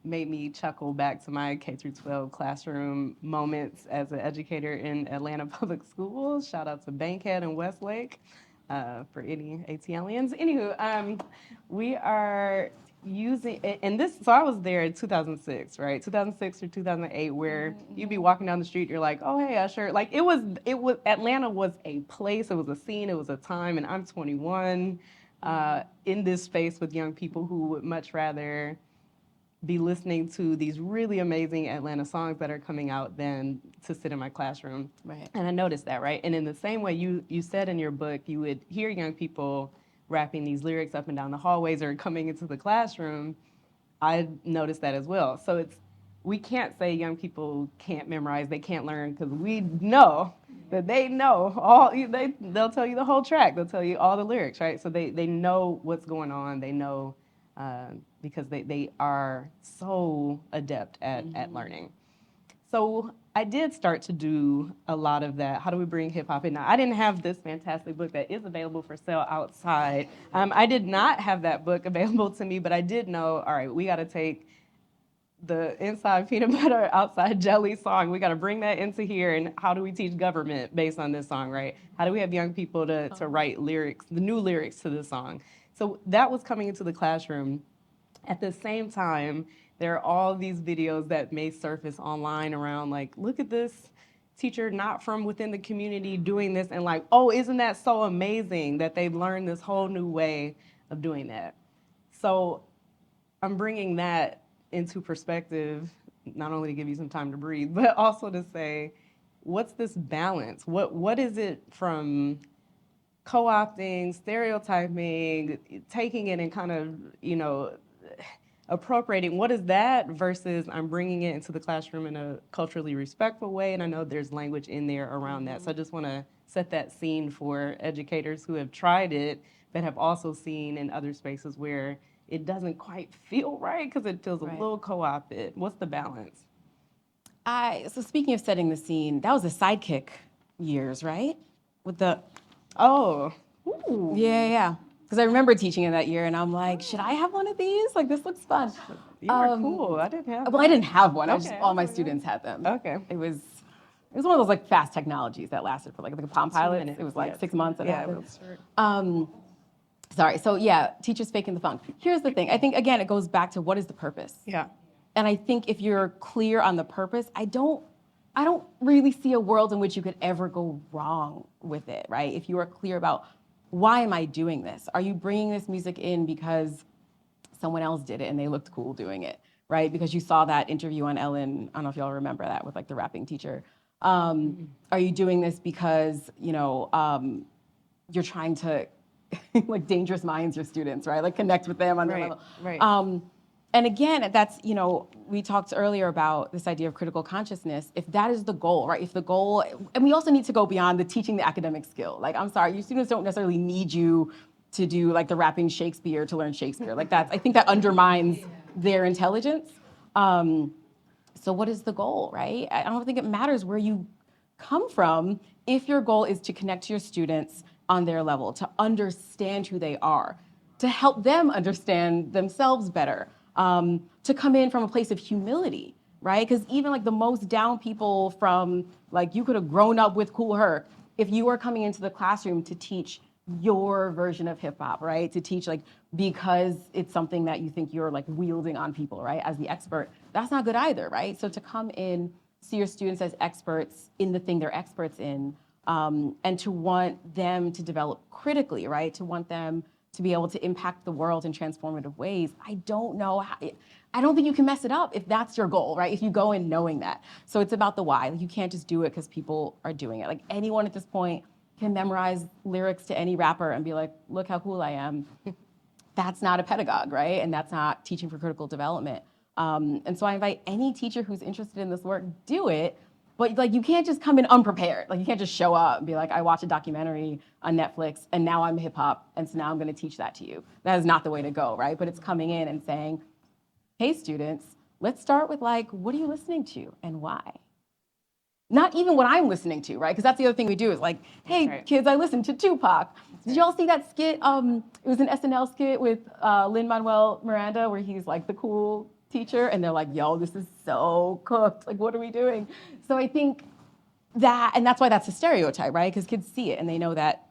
made me chuckle back to my K through 12 classroom moments as an educator in Atlanta public schools. Shout out to Bankhead and Westlake for any ATLians. Anywho, we are using, and this, so I was there in 2006, right? 2006 or 2008, where you'd be walking down the street, you're like, oh, hey, Usher. Like it was, Atlanta was a place, it was a scene, it was a time, and I'm 21 in this space with young people who would much rather be listening to these really amazing Atlanta songs that are coming out than to sit in my classroom. Right. And I noticed that, right? And in the same way you said in your book, you would hear young people rapping these lyrics up and down the hallways or coming into the classroom. I noticed that as well. So we can't say young people can't memorize, they can't learn, because we know that they know they'll tell you the whole track, they'll tell you all the lyrics, right? So they know what's going on, they know because they are so adept at learning. So I did start to do a lot of that. How do we bring hip hop in? Now, I didn't have this fantastic book that is available for sale outside. I did not have that book available to me, but I did know, all right, we got to take the inside peanut butter, outside jelly song. We got to bring that into here. And how do we teach government based on this song, right? How do we have young people to write lyrics, the new lyrics to this song? So that was coming into the classroom. At the same time, there are all these videos that may surface online around like, look at this teacher not from within the community doing this, and like, oh, isn't that so amazing that they've learned this whole new way of doing that? So I'm bringing that into perspective, not only to give you some time to breathe, but also to say, what's this balance? What is it from co-opting, stereotyping, taking it and kind of, appropriating? What is that versus I'm bringing it into the classroom in a culturally respectful way? And I know there's language in there around that. So I just want to set that scene for educators who have tried it, but have also seen in other spaces where it doesn't quite feel right because it feels a Right. little co-opted. What's the balance? So speaking of setting the scene, that was the Sidekick years, right? With the, Oh, ooh. yeah. Because I remember teaching it that year, and I'm like, should I have one of these? Like, this looks fun. You were cool. I didn't have Well, I that. didn't have one. I just, Okay, all my okay. students had them. Okay. It was one of those like fast technologies that lasted for like the Palm Pilots. minutes, It was like yeah. 6 months. And Yeah, it it happened. was short. Sorry. So yeah, teachers faking the funk. Here's the thing. I think again, it goes back to what is the purpose. Yeah. And I think if you're clear on the purpose, I don't really see a world in which you could ever go wrong with it, right? If you are clear about why am I doing this? Are you bringing this music in because someone else did it and they looked cool doing it, right? Because you saw that interview on Ellen. I don't know if y'all remember that with like the rapping teacher. Are you doing this because you're trying to like dangerous minds your students, right? Like connect with them on their Right, level. right. And again, that's, we talked earlier about this idea of critical consciousness. If that is the goal, right? If the goal, and we also need to go beyond the teaching the academic skill. Like, I'm sorry, your students don't necessarily need you to do like the rapping Shakespeare to learn Shakespeare. Like I think that undermines their intelligence. So what is the goal, right? I don't think it matters where you come from if your goal is to connect to your students on their level, to understand who they are, to help them understand themselves better, to come in from a place of humility, right? Because even like the most down people from like you could have grown up with Cool Herc, if you are coming into the classroom to teach your version of hip hop, right? To teach like because it's something that you think you're like wielding on people, right? As the expert, that's not good either, right? So to come in, see your students as experts in the thing they're experts in, and to want them to develop critically, right? To want them to be able to impact the world in transformative ways. I don't know how, I don't think you can mess it up if that's your goal, right? If you go in knowing that. So it's about the why. Like, you can't just do it because people are doing it. Like anyone at this point can memorize lyrics to any rapper and be like, look how cool I am. That's not a pedagogue, right? And that's not teaching for critical development. And so I invite any teacher who's interested in this work, do it. But like, you can't just come in unprepared. Like, you can't just show up and be like, I watched a documentary on Netflix and now I'm hip hop, and so now I'm going to teach that to you. That is not the way to go, right? But it's coming in and saying, hey students, let's start with like, what are you listening to and why? Not even what I'm listening to, right? Because that's the other thing we do is like, hey Right. kids, I listened to Tupac. Did y'all see that skit? It was an SNL skit with Lin-Manuel Miranda where he's like the cool teacher, and they're like, yo, this is so cooked. Like, what are we doing? So I think that, and that's why that's a stereotype, right? Because kids see it and they know that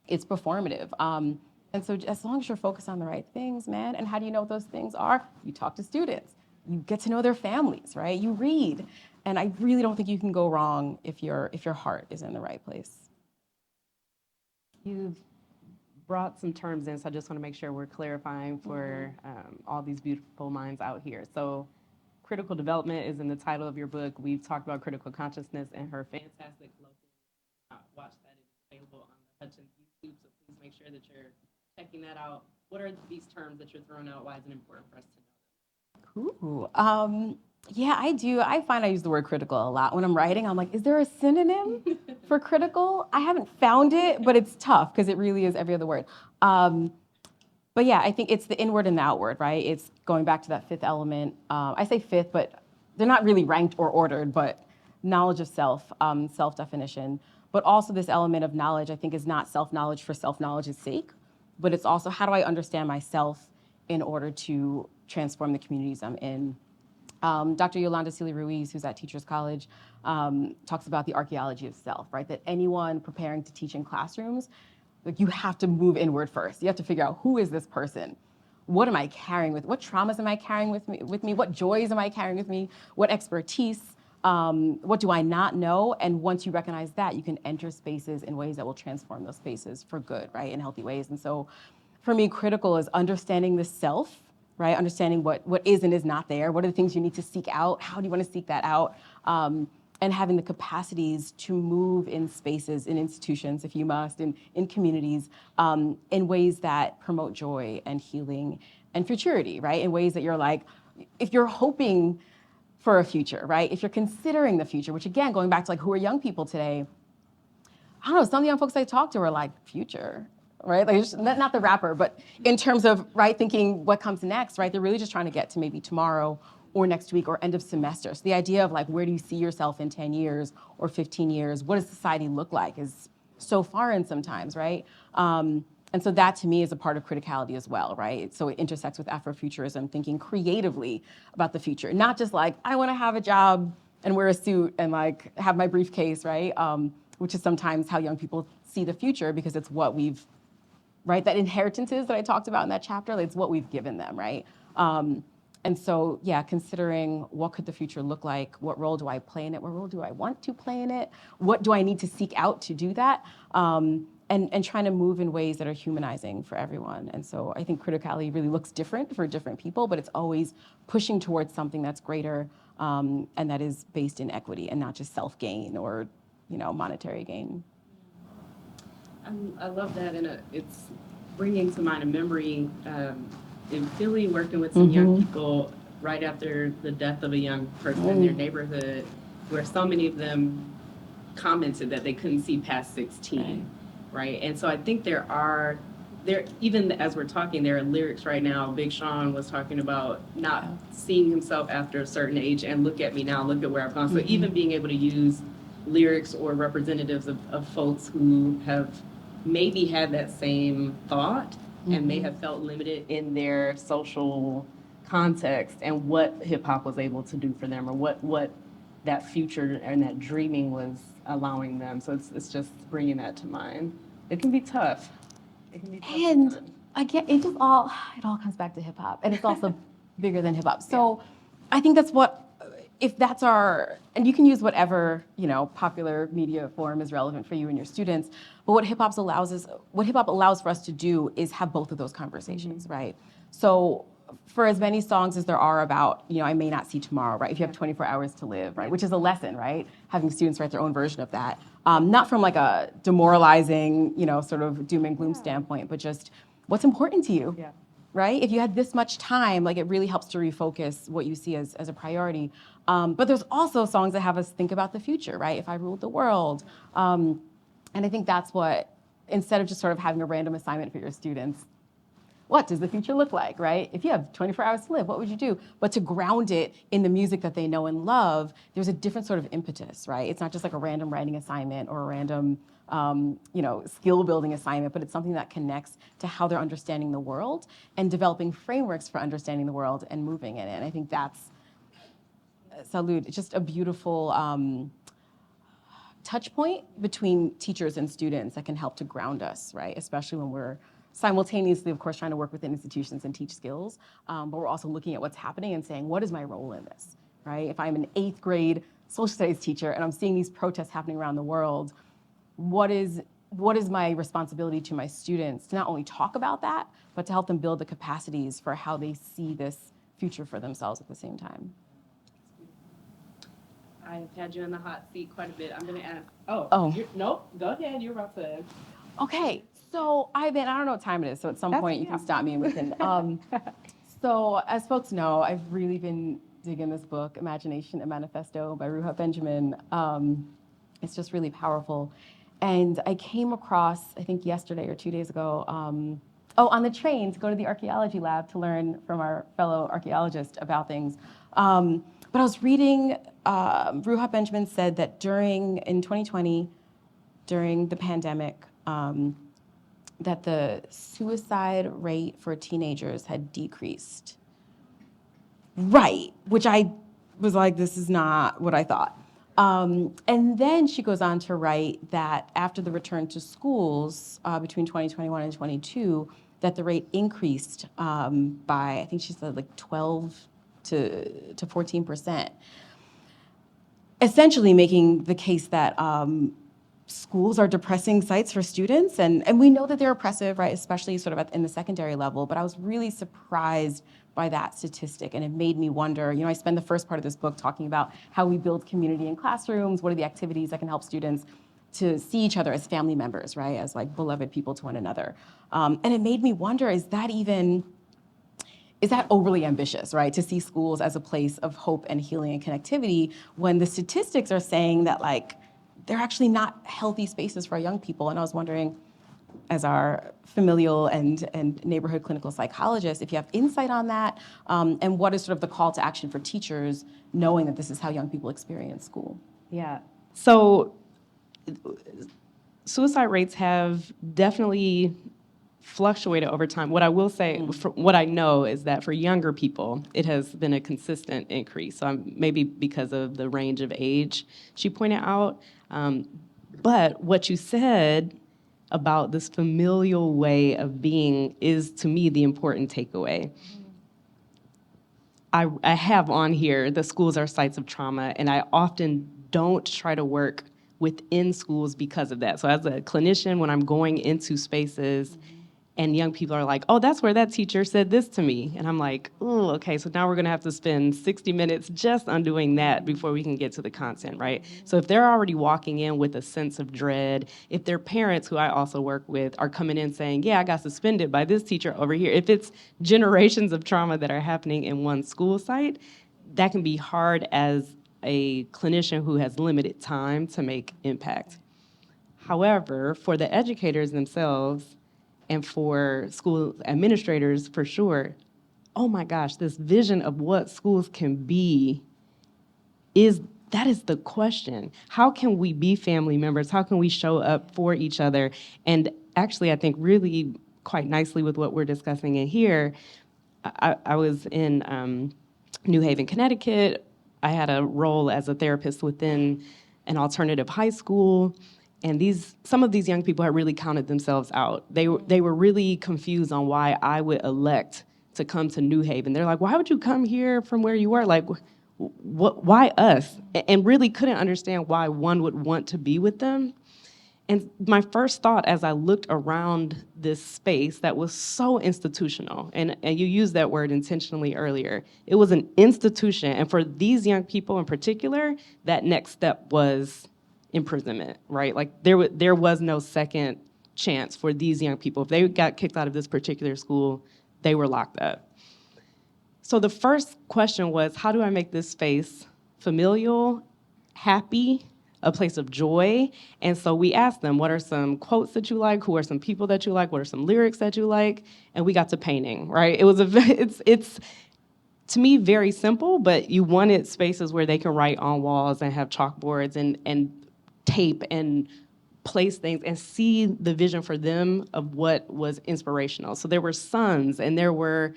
it's performative. And so as long as you're focused on the right things, man, and how do you know what those things are? You talk to students, you get to know their families, right? You read. And I really don't think you can go wrong if your heart is in the right place. You've brought some terms in, so I just want to make sure we're clarifying for all these beautiful minds out here. So critical development is in the title of your book. We've talked about critical consciousness and her fantastic local. Watch that. It's available on the Hutchins YouTube, so please make sure that you're checking that out. What are these terms that you're throwing out? Why is it important for us to know them? Ooh, yeah, I do. I find I use the word critical a lot when I'm writing. I'm like, is there a synonym for critical? I haven't found it, but it's tough because it really is every other word. But yeah, I think it's the inward and the outward, right? It's going back to that fifth element. I say fifth, but they're not really ranked or ordered, but knowledge of self, self-definition. But also this element of knowledge, I think, is not self-knowledge for self-knowledge's sake, but it's also how do I understand myself in order to transform the communities I'm in. Dr. Yolanda Celia Ruiz, who's at Teachers College, talks about the archaeology of self, right? That anyone preparing to teach in classrooms, like, you have to move inward first. You have to figure out, who is this person? What am I carrying with? What traumas am I carrying with me? What joys am I carrying with me? What expertise? What do I not know? And once you recognize that, you can enter spaces in ways that will transform those spaces for good, right? In healthy ways. And so for me, critical is understanding the self, right? Understanding what is and is not there. What are the things you need to seek out? How do you want to seek that out? and having the capacities to move in spaces, in institutions, if you must, in communities, in ways that promote joy and healing and futurity, right? In ways that you're like, if you're hoping for a future, right? If you're considering the future, which again, going back to like who are young people today, I don't know, some of the young folks I talk to are like, future, right? Like, just, not the rapper, but in terms of, right, thinking what comes next, right? They're really just trying to get to maybe tomorrow or next week or end of semester. So the idea of like, where do you see yourself in 10 years or 15 years? What does society look like is so foreign sometimes, right? And so that to me is a part of criticality as well, right? So it intersects with Afrofuturism, thinking creatively about the future, not just like, I wanna have a job and wear a suit and like have my briefcase, right? Which is sometimes how young people see the future because it's what we've, right? That inheritances that I talked about in that chapter, it's what we've given them, right? And so, yeah, considering what could the future look like, what role do I play in it, what role do I want to play in it, what do I need to seek out to do that, and trying to move in ways that are humanizing for everyone. And so I think criticality really looks different for different people, but it's always pushing towards something that's greater and that is based in equity and not just self-gain or, monetary gain. I love that, and it's bringing to mind a memory in Philly, working with some young people right after the death of a young person in their neighborhood, where so many of them commented that they couldn't see past 16, right? And so I think there, even as we're talking, there are lyrics right now. Big Sean was talking about not seeing himself after a certain age, and look at me now, look at where I've gone. So even being able to use lyrics or representatives of folks who have maybe had that same thought and may have felt limited in their social context, and what hip hop was able to do for them, or what that future and that dreaming was allowing them. So it's just bringing that to mind. It can be tough. It can be tough. And again, it all comes back to hip hop, and it's also bigger than hip hop. So I think that's if that's and you can use whatever, popular media form is relevant for you and your students, but what hip hop allows for us to do is have both of those conversations, right? So for as many songs as there are about, I may not see tomorrow, right? If you have 24 hours to live, right? Which is a lesson, right? Having students write their own version of that. Not from like a demoralizing, sort of doom and gloom standpoint, but just what's important to you, right? If you had this much time, like it really helps to refocus what you see as a priority. But there's also songs that have us think about the future, right? If I ruled the world. And I think that's what, instead of just sort of having a random assignment for your students, what does the future look like, right? If you have 24 hours to live, what would you do? But to ground it in the music that they know and love, there's a different sort of impetus, right? It's not just like a random writing assignment or a random, skill building assignment, but it's something that connects to how they're understanding the world and developing frameworks for understanding the world and moving in it. And I think that's, Salud, it's just a beautiful touch point between teachers and students that can help to ground us, right? Especially when we're simultaneously, of course, trying to work within institutions and teach skills, but we're also looking at what's happening and saying, what is my role in this, right? If I'm an 8th grade social studies teacher and I'm seeing these protests happening around the world, what is my responsibility to my students to not only talk about that, but to help them build the capacities for how they see this future for themselves at the same time. I have had you in the hot seat quite a bit. I'm going to ask. Nope, go ahead. You're about to. Okay, so I don't know what time it is, so at some point you can stop me and we can. So as folks know, I've really been digging this book, Imagination and Manifesto by Ruha Benjamin. It's just really powerful. And I came across, I think yesterday or 2 days ago, on the train to go to the archaeology lab to learn from our fellow archaeologist about things. But I was reading, Ruha Benjamin said that in 2020, during the pandemic, that the suicide rate for teenagers had decreased. Right, which I was like, this is not what I thought. And then she goes on to write that after the return to schools between 2021 and 22, that the rate increased by, I think she said like 12 to 14%. Essentially making the case that schools are depressing sites for students, and we know that they're oppressive, right, especially sort of in the secondary level, but I was really surprised by that statistic, and it made me wonder, I spend the first part of this book talking about how we build community in classrooms, what are the activities that can help students to see each other as family members, right, as like beloved people to one another. And it made me wonder, is that overly ambitious, right? To see schools as a place of hope and healing and connectivity when the statistics are saying that like they're actually not healthy spaces for young people. And I was wondering, as our familial and neighborhood clinical psychologist, if you have insight on that, and what is sort of the call to action for teachers knowing that this is how young people experience school? Yeah. So suicide rates have definitely fluctuated over time. What I will say, what I know is that for younger people, it has been a consistent increase. So maybe because of the range of age she pointed out. But what you said about this familial way of being is, to me, the important takeaway. I have on here the schools are sites of trauma, and I often don't try to work within schools because of that. So as a clinician, when I'm going into spaces and young people are like, oh, that's where that teacher said this to me. And I'm like, oh, okay, so now we're gonna have to spend 60 minutes just undoing that before we can get to the content, right? So if they're already walking in with a sense of dread, if their parents, who I also work with, are coming in saying, yeah, I got suspended by this teacher over here, if it's generations of trauma that are happening in one school site, that can be hard as a clinician who has limited time to make impact. However, for the educators themselves, and for school administrators, for sure, oh my gosh, this vision of what schools can be that is the question. How can we be family members? How can we show up for each other? And actually, I think really quite nicely with what we're discussing in here, I was in New Haven, Connecticut. I had a role as a therapist within an alternative high school. And some of these young people had really counted themselves out. They were really confused on why I would elect to come to New Haven. They're like, why would you come here from where you were? Like, why us? And really couldn't understand why one would want to be with them. And my first thought as I looked around this space that was so institutional, and you used that word intentionally earlier, it was an institution. And for these young people in particular, that next step was imprisonment, right? Like there was no second chance for these young people. If they got kicked out of this particular school, they were locked up. So the first question was, how do I make this space familial, happy, a place of joy? And so we asked them, what are some quotes that you like? Who are some people that you like? What are some lyrics that you like? And we got to painting, right? It's to me very simple, but you wanted spaces where they can write on walls and have chalkboards and tape and place things and see the vision for them of what was inspirational. So there were suns and there were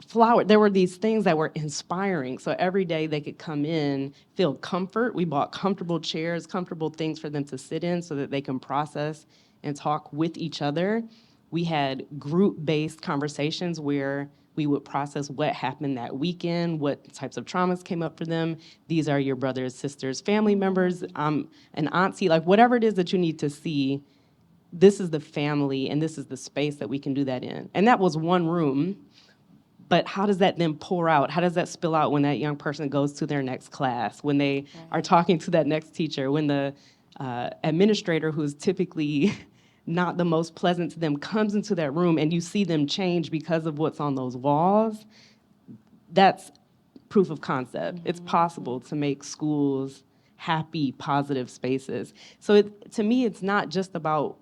flowers. There were these things that were inspiring. So every day they could come in, feel comfort. We bought comfortable chairs, comfortable things for them to sit in so that they can process and talk with each other. We had group-based conversations where we would process what happened that weekend, what types of traumas came up for them. These are your brothers, sisters, family members, an auntie, like whatever it is that you need to see, this is the family and this is the space that we can do that in. And that was one room, but how does that then pour out? How does that spill out when that young person goes to their next class, when they are talking to that next teacher, when the administrator, who's typically not the most pleasant to them, comes into that room and you see them change because of what's on those walls? That's proof of concept. It's possible to make schools happy, positive spaces. So to me, it's not just about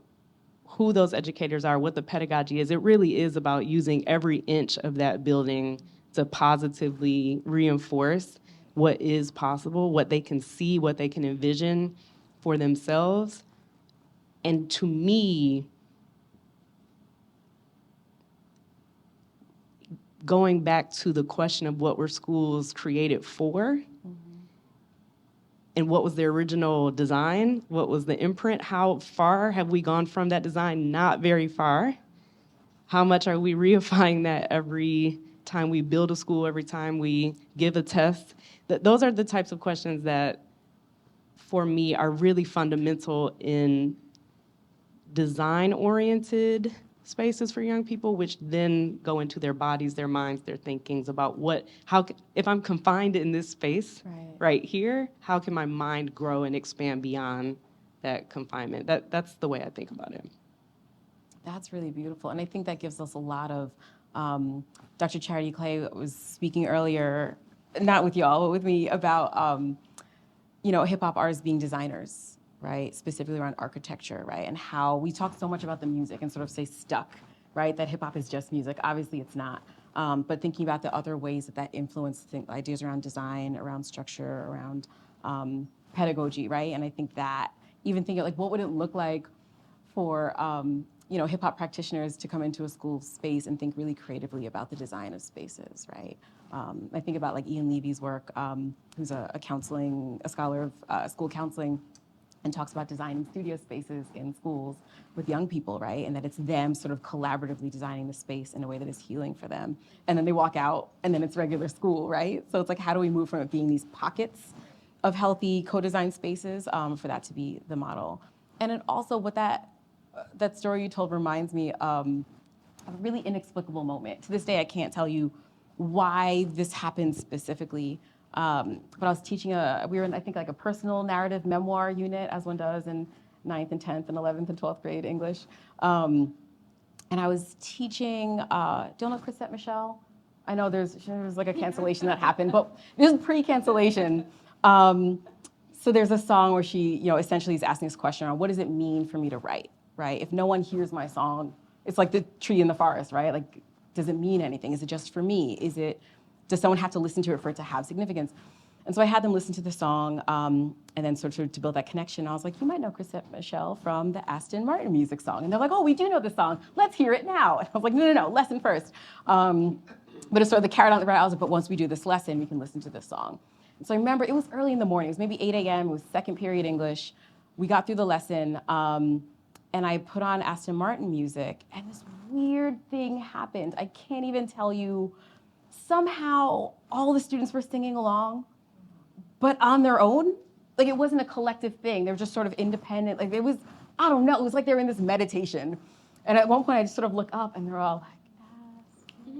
who those educators are, what the pedagogy is. It really is about using every inch of that building to positively reinforce what is possible, what they can see, what they can envision for themselves. And to me, going back to the question of what were schools created for, and what was the original design, what was the imprint, how far have we gone from that design? Not very far. How much are we reifying that every time we build a school, every time we give a test? Those are the types of questions that for me, are really fundamental in design-oriented spaces for young people, which then go into their bodies, their minds, their thinkings about if I'm confined in this space right here, how can my mind grow and expand beyond that confinement? That's the way I think about it. That's really beautiful. And I think that gives us a lot of, Dr. Charity Clay was speaking earlier, not with y'all, but with me, about, hip hop artists being designers, right? Specifically around architecture, right? And how we talk so much about the music and sort of say stuck, right? That hip hop is just music. Obviously it's not. But thinking about the other ways that influence ideas around design, around structure, around pedagogy, right? And I think that even thinking like, what would it look like for hip hop practitioners to come into a school space and think really creatively about the design of spaces, right? I think about like Ian Levy's work, who's a scholar of school counseling, and talks about designing studio spaces in schools with young people, right? And that it's them sort of collaboratively designing the space in a way that is healing for them. And then they walk out and then it's regular school, right? So it's like, how do we move from it being these pockets of healthy co-designed spaces for that to be the model? And then also what that story you told reminds me of a really inexplicable moment. To this day, I can't tell you why this happened specifically. But I was teaching we were in, I think, like a personal narrative memoir unit, as one does in 9th and 10th and 11th and 12th grade English. And I was teaching, do you know Chrisette Michelle? I know there's like a cancellation that happened, but this is pre-cancellation. So there's a song where she, essentially is asking this question on what does it mean for me to write, right? If no one hears my song, it's like the tree in the forest, right? Like, does it mean anything? Is it just for me? Does someone have to listen to it for it to have significance? And so I had them listen to the song and then sort of to build that connection. I was like, you might know Chrisette Michelle from the Aston Martin music song. And they're like, oh, we do know the song. Let's hear it now. And I was like, no, lesson first. But it's sort of the carrot on the right. I was like, but once we do this lesson, we can listen to this song. And so I remember it was early in the morning. It was maybe 8 a.m. It was second period English. We got through the lesson. And I put on Aston Martin music. And this weird thing happened. I can't even tell you. Somehow, all the students were singing along, but on their own. Like, it wasn't a collective thing. They were just sort of independent. Like, it was, I don't know, it was like they were in this meditation. And at one point, I just sort of look up, and they're all like,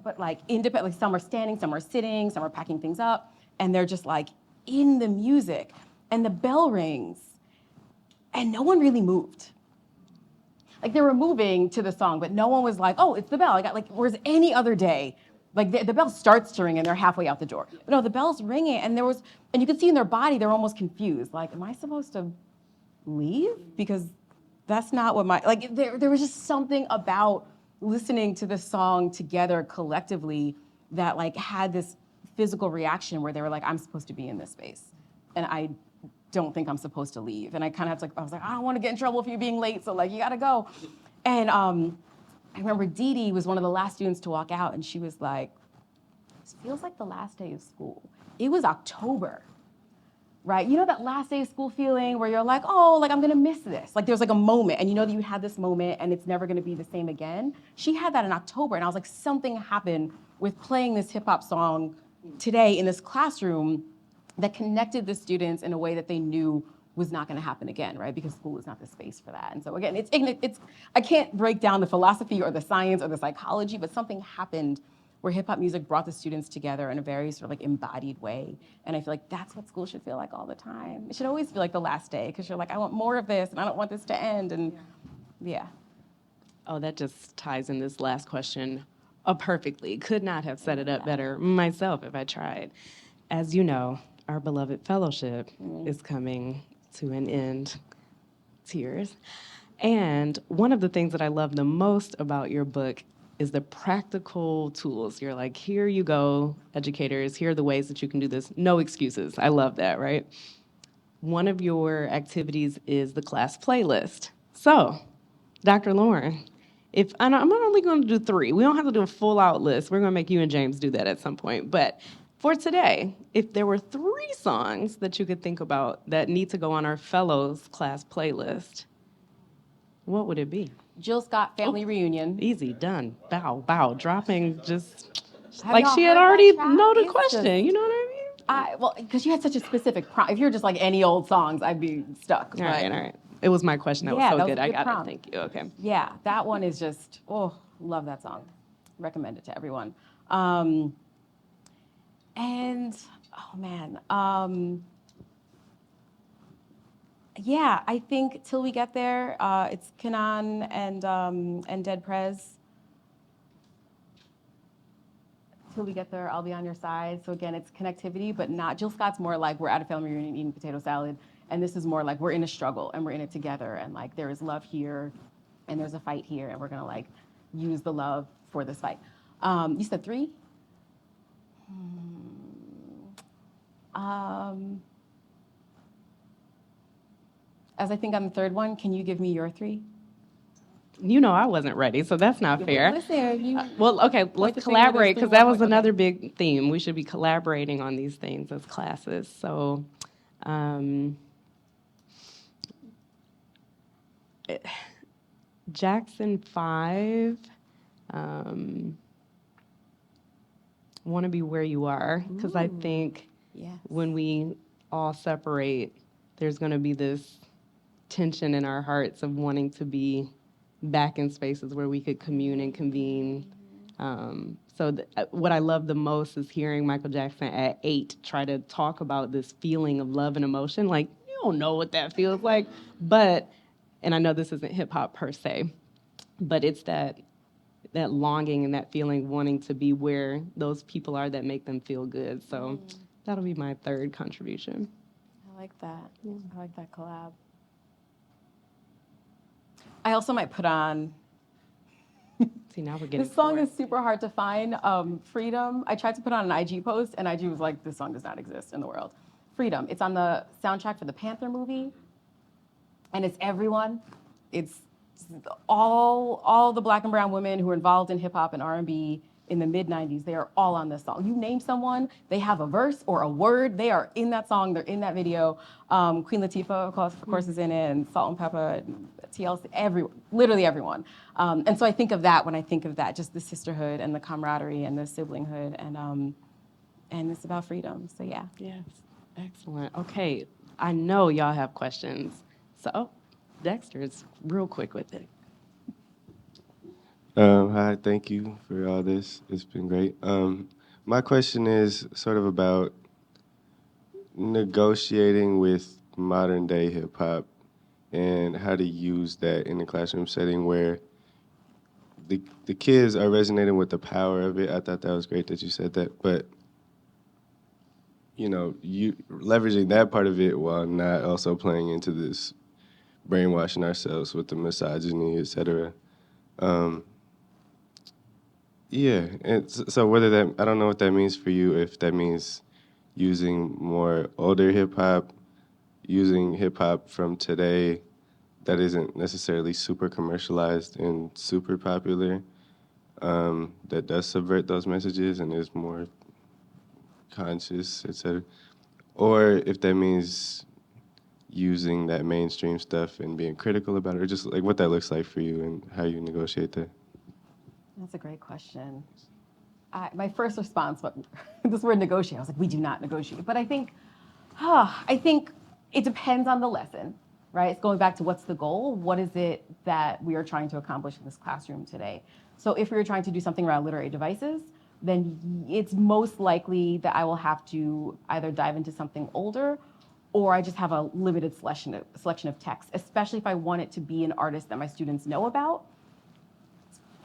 but like independent. Like, some are standing, some are sitting, some are packing things up, and they're just like in the music. And the bell rings, and no one really moved. Like, they were moving to the song, but no one was like, oh, it's the bell. Whereas any other day, like the bell starts to ring and they're halfway out the door. But no, the bell's ringing and you could see in their body, they're almost confused. Like, am I supposed to leave? Because that's not what there was just something about listening to the song together collectively that like had this physical reaction where they were like, I'm supposed to be in this space. And I don't think I'm supposed to leave. And I kind of I was like, I don't want to get in trouble for you being late. So like, you gotta go. And I remember Dee Dee was one of the last students to walk out, and she was like, this feels like the last day of school. It was October, right? You know that last day of school feeling where you're like, oh, like I'm gonna miss this. Like there's like a moment, and you know that you had this moment, and it's never gonna be the same again. She had that in October, and I was like, something happened with playing this hip hop song today in this classroom that connected the students in a way that they knew was not going to happen again, right? Because school is not the space for that. And so again, it's I can't break down the philosophy or the science or the psychology, but something happened where hip hop music brought the students together in a very sort of like embodied way. And I feel like that's what school should feel like all the time. It should always feel like the last day because you're like, I want more of this and I don't want this to end. And yeah. Oh, that just ties in this last question perfectly. Could not have set it up better myself if I tried. As you know, our beloved fellowship is coming to an end. Tears. And one of the things that I love the most about your book is the practical tools. You're like, here you go, educators, here are the ways that you can do this. No excuses. I love that, right? One of your activities is the class playlist. So, Dr. Lauren, I'm only going to do 3. We don't have to do a full out list. We're going to make you and James do that at some point. But for today, if there were 3 songs that you could think about that need to go on our fellows class playlist, what would it be? Jill Scott, Family Reunion. Easy, done. Bow, dropping just Have like y'all she had heard that already track? know the It's question. just- You know what I mean? Well, because you had such a specific prompt. If you're just like any old songs, I'd be stuck. All right. It was my question. That Yeah, was so that was good. a I good got prompt. it. Thank you. Okay. Yeah, that one is just, love that song. Recommend it to everyone. And, oh man, yeah, I think Till We Get There, it's Kanan and Dead Prez. Till we get there, I'll be on your side. So again, it's connectivity, but not, Jill Scott's more like we're at a family reunion eating potato salad. And this is more like we're in a struggle and we're in it together. And like there is love here and there's a fight here. And we're gonna like use the love for this fight. You said 3? As I think on the third one, can you give me your 3? You know I wasn't ready, so that's not fair. Listen, you. Well, okay, the let's finger, collaborate, there's because 3 that more was points. another Okay. big theme. We should be collaborating on these things as classes. So, Jackson 5, Want to Be Where You Are, because I think Yes. when we all separate, there's going to be this tension in our hearts of wanting to be back in spaces where we could commune and convene. What I love the most is hearing Michael Jackson at 8 try to talk about this feeling of love and emotion. Like, you don't know what that feels like, but, and I know this isn't hip hop per se, but it's that longing and that feeling wanting to be where those people are that make them feel good. So that'll be my third contribution. I like that. Yeah. I like that collab. I also might put on. See, now we're getting This song forward. is super hard to find. Freedom. I tried to put on an IG post, and IG was like, "This song does not exist in the world." Freedom. It's on the soundtrack for the Panther movie, and it's everyone. It's all the Black and brown women who were involved in hip hop and R&B in the mid '90s. They are all on this song. You name someone, they have a verse or a word. They are in that song. They're in that video. Queen Latifah, of course, is in it, and Salt and Pepper, and TLC, literally everyone. And so I think of that when I think of that, just the sisterhood and the camaraderie and the siblinghood, and it's about freedom. So yeah. Yes, excellent. Okay, I know y'all have questions. So, Dexter's real quick with it. Hi, thank you for all this. It's been great. My question is sort of about negotiating with modern day hip hop and how to use that in the classroom setting where the kids are resonating with the power of it. I thought that was great that you said that, but you leveraging that part of it while not also playing into this brainwashing ourselves with the misogyny, etc. Yeah, and so whether that, I don't know what that means for you, if that means using more older hip hop, using hip hop from today that isn't necessarily super commercialized and super popular, that does subvert those messages and is more conscious, etc. Or if that means using that mainstream stuff and being critical about it, or just like what that looks like for you and how you negotiate that. That's a great question. My first response, but this word negotiate, I was like, we do not negotiate. But I think it depends on the lesson, right? It's going back to what's the goal? What is it that we are trying to accomplish in this classroom today? So if we were trying to do something around literary devices, then it's most likely that I will have to either dive into something older or I just have a limited selection of text, especially if I want it to be an artist that my students know about.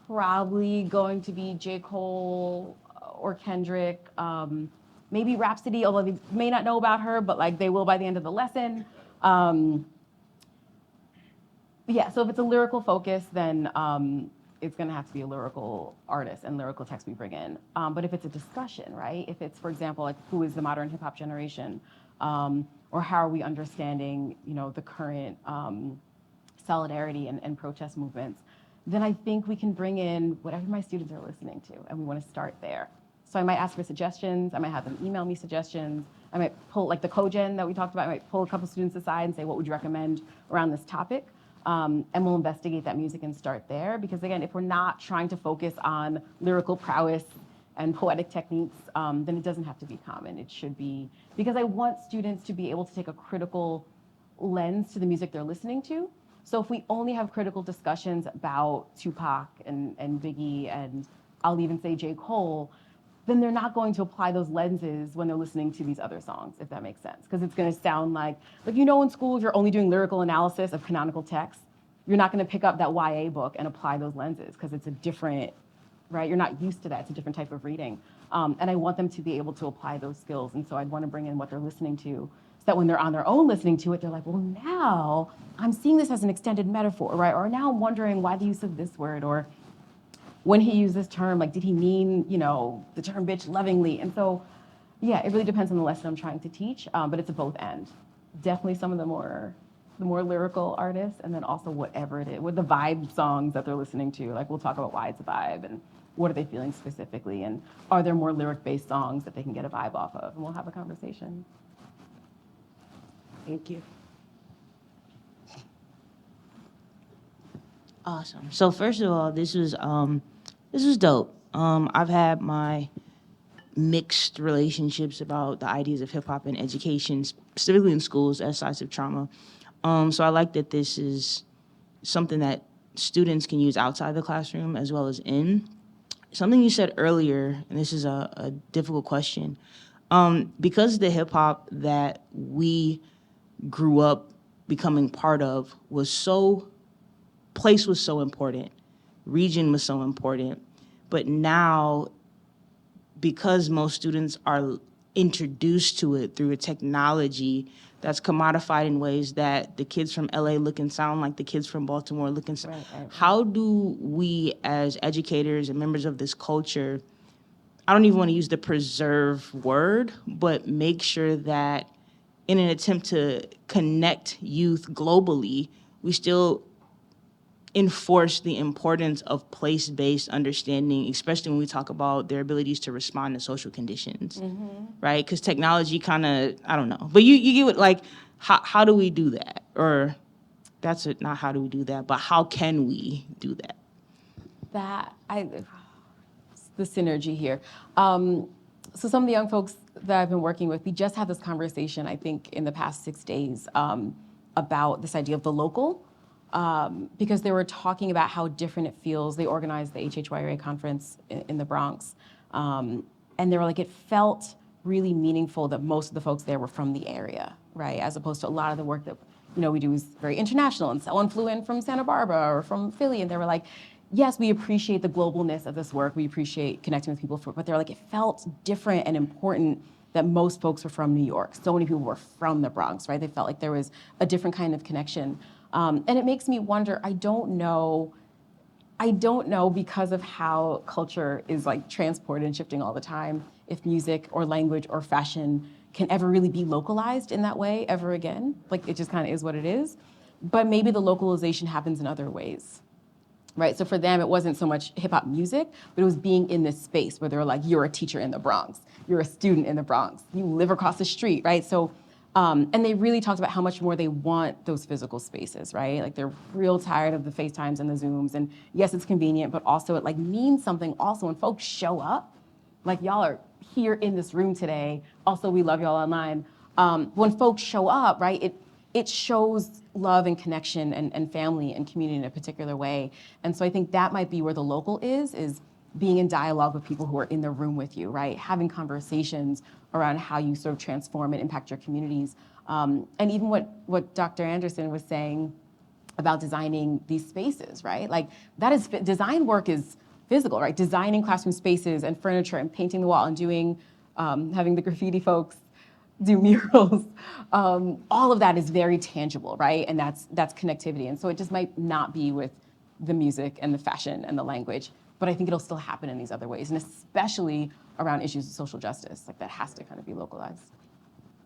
Probably going to be J. Cole or Kendrick, maybe Rhapsody, although they may not know about her, but like they will by the end of the lesson. Yeah, so if it's a lyrical focus, then it's gonna have to be a lyrical artist and lyrical text we bring in. But if it's a discussion, right? If it's, for example, like who is the modern hip hop generation? Or how are we understanding, the current solidarity and protest movements? Then I think we can bring in whatever my students are listening to, and we want to start there. So I might ask for suggestions. I might have them email me suggestions. I might pull, like the cogen that we talked about, I might pull a couple students aside and say, what would you recommend around this topic? And we'll investigate that music and start there. Because again, if we're not trying to focus on lyrical prowess and poetic techniques, then it doesn't have to be common. It should be, because I want students to be able to take a critical lens to the music they're listening to. So if we only have critical discussions about Tupac and Biggie, and I'll even say J. Cole, then they're not going to apply those lenses when they're listening to these other songs, if that makes sense. Because it's going to sound like in school, if you're only doing lyrical analysis of canonical texts, you're not going to pick up that YA book and apply those lenses because it's a different, right? You're not used to that. It's a different type of reading. And I want them to be able to apply those skills. And so I'd want to bring in what they're listening to so that when they're on their own listening to it, they're like, well, now I'm seeing this as an extended metaphor, right? Or now I'm wondering why the use of this word, or when he used this term, like, did he mean, the term bitch lovingly? And so, yeah, it really depends on the lesson I'm trying to teach, but it's a both end. Definitely some of the more lyrical artists, and then also whatever it is, with the vibe songs that they're listening to. Like, we'll talk about why it's a vibe, and what are they feeling specifically, and are there more lyric-based songs that they can get a vibe off of, and we'll have a conversation. Thank you. Awesome. So first of all, this was dope. I've had my mixed relationships about the ideas of hip hop and education, specifically in schools as sites of trauma. So I like that this is something that students can use outside the classroom as well as in. Something you said earlier, and this is a difficult question, because the hip hop that we grew up becoming part of place was so important, region was so important, but now, because most students are introduced to it through a technology that's commodified in ways that the kids from LA look and sound like the kids from Baltimore look and sound. Right. How do we as educators and members of this culture, I don't even want to use the preserve word, but make sure that in an attempt to connect youth globally, we still enforce the importance of place-based understanding, especially when we talk about their abilities to respond to social conditions, right? Because technology kind of, I don't know. But you get what, like, how do we do that? Or that's it, not how do we do that, but how can we do that? The synergy here. So some of the young folks that I've been working with, we just had this conversation, I think, in the past 6 days about this idea of the local. Because they were talking about how different it feels. They organized the HHYRA conference in the Bronx. And they were like, it felt really meaningful that most of the folks there were from the area, right? As opposed to a lot of the work that we do is very international, and someone flew in from Santa Barbara or from Philly, and they were like, yes, we appreciate the globalness of this work. We appreciate connecting with people, but they're like, it felt different and important that most folks were from New York. So many people were from the Bronx, right? They felt like there was a different kind of connection. And it makes me wonder, I don't know because of how culture is like transported and shifting all the time, if music or language or fashion can ever really be localized in that way ever again. Like, it just kind of is what it is. But maybe the localization happens in other ways, right? So for them, it wasn't so much hip hop music, but it was being in this space where they're like, you're a teacher in the Bronx, you're a student in the Bronx, you live across the street, right? So, and they really talked about how much more they want those physical spaces, right? Like, they're real tired of the FaceTimes and the Zooms, and yes, it's convenient, but also it like means something also when folks show up, like, y'all are here in this room today, also we love y'all online. When folks show up, right, it shows love and connection and family and community in a particular way. And so I think that might be where the local is being in dialogue with people who are in the room with you, right? Having conversations around how you sort of transform and impact your communities. And even what Dr. Anderson was saying about designing these spaces, right? Like, that is, design work is physical, right? Designing classroom spaces and furniture and painting the wall and doing, having the graffiti folks do murals. All of that is very tangible, right? And that's connectivity. And so it just might not be with the music and the fashion and the language, but I think it'll still happen in these other ways, and especially around issues of social justice. Like, that has to kind of be localized.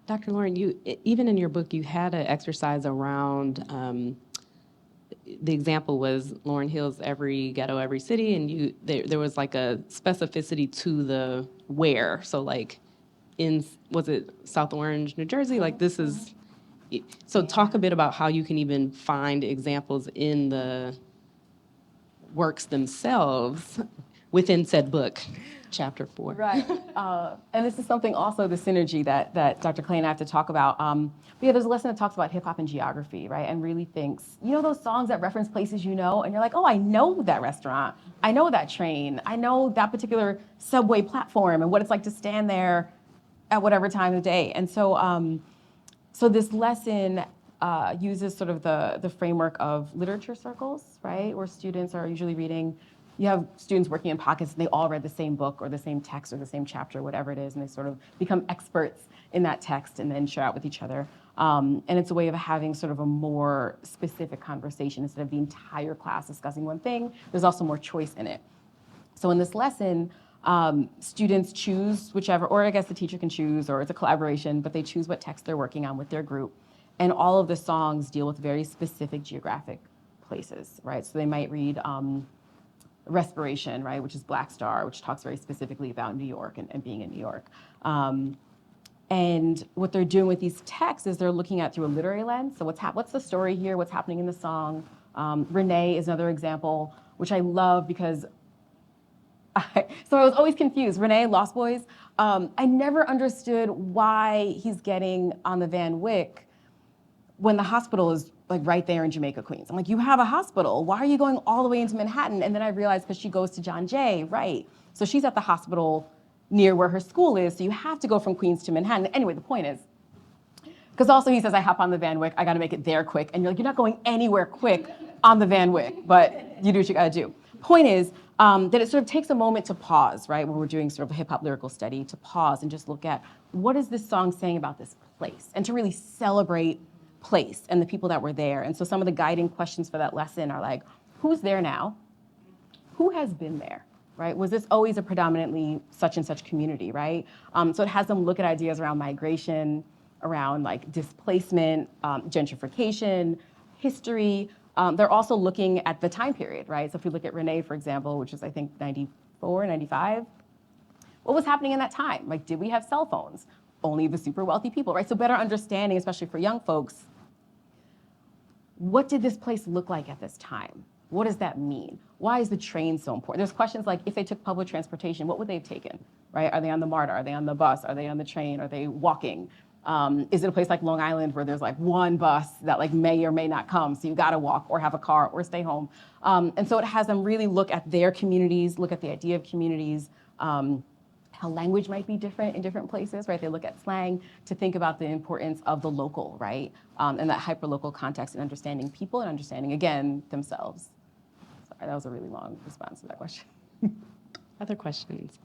Dr. Lauren, even in your book, you had an exercise around, the example was Lauryn Hill's Every Ghetto, Every City, and there was like a specificity to the where. So like, was it South Orange, New Jersey? Like, this is, so talk a bit about how you can even find examples in the works themselves within said book, chapter 4. Right. And this is something also, the synergy that Dr. Clay and I have to talk about. But yeah, there's a lesson that talks about hip hop and geography, right? And really thinks, you know, those songs that reference places you know, and you're like, oh, I know that restaurant. I know that train. I know that particular subway platform and what it's like to stand there at whatever time of day. And so this lesson uses sort of the framework of literature circles, right? Where students are usually reading. You have students working in pockets and they all read the same book or the same text or the same chapter, whatever it is, and they sort of become experts in that text and then share out with each other. And it's a way of having sort of a more specific conversation instead of the entire class discussing one thing. There's also more choice in it. So in this lesson, students choose whichever, or I guess the teacher can choose, or it's a collaboration, but they choose what text they're working on with their group. And all of the songs deal with very specific geographic places, right? So they might read Respiration, right, which is Black Star, which talks very specifically about New York and being in New York. And what they're doing with these texts is they're looking at through a literary lens. So what's the story here? What's happening in the song? Renee is another example, which I love because so I was always confused. Renee, Lost Boys, I never understood why he's getting on the Van Wyck when the hospital is like right there in Jamaica, Queens. I'm like, you have a hospital. Why are you going all the way into Manhattan? And then I realized because she goes to John Jay, right? So she's at the hospital near where her school is. So you have to go from Queens to Manhattan. Anyway, the point is, because also he says, I hop on the Van Wyck, I gotta make it there quick. And you're like, you're not going anywhere quick on the Van Wyck, but you do what you gotta do. Point is that it sort of takes a moment to pause, right? When we're doing sort of a hip hop lyrical study, to pause and just look at what is this song saying about this place? And to really celebrate place and the people that were there. And so some of the guiding questions for that lesson are like, who's there now? Who has been there, right? Was this always a predominantly such and such community, right? So it has them look at ideas around migration, around like displacement, gentrification, history. They're also looking at the time period, right? So if we look at Renee, for example, which is I think 94, 95, what was happening in that time? Like, did we have cell phones? Only the super wealthy people, right? So better understanding, especially for young folks, what did this place look like at this time? What does that mean? Why is the train so important? There's questions like, if they took public transportation, what would they have taken, right? Are they on the MARTA? Are they on the bus? Are they on the train? Are they walking? Is it a place like Long Island where there's like one bus that like may or may not come, so you gotta walk or have a car or stay home? And so it has them really look at their communities, look at the idea of communities, how language might be different in different places, right? They look at slang to think about the importance of the local, right? And that hyperlocal context and understanding people and understanding, again, themselves. Sorry, that was a really long response to that question. Other questions?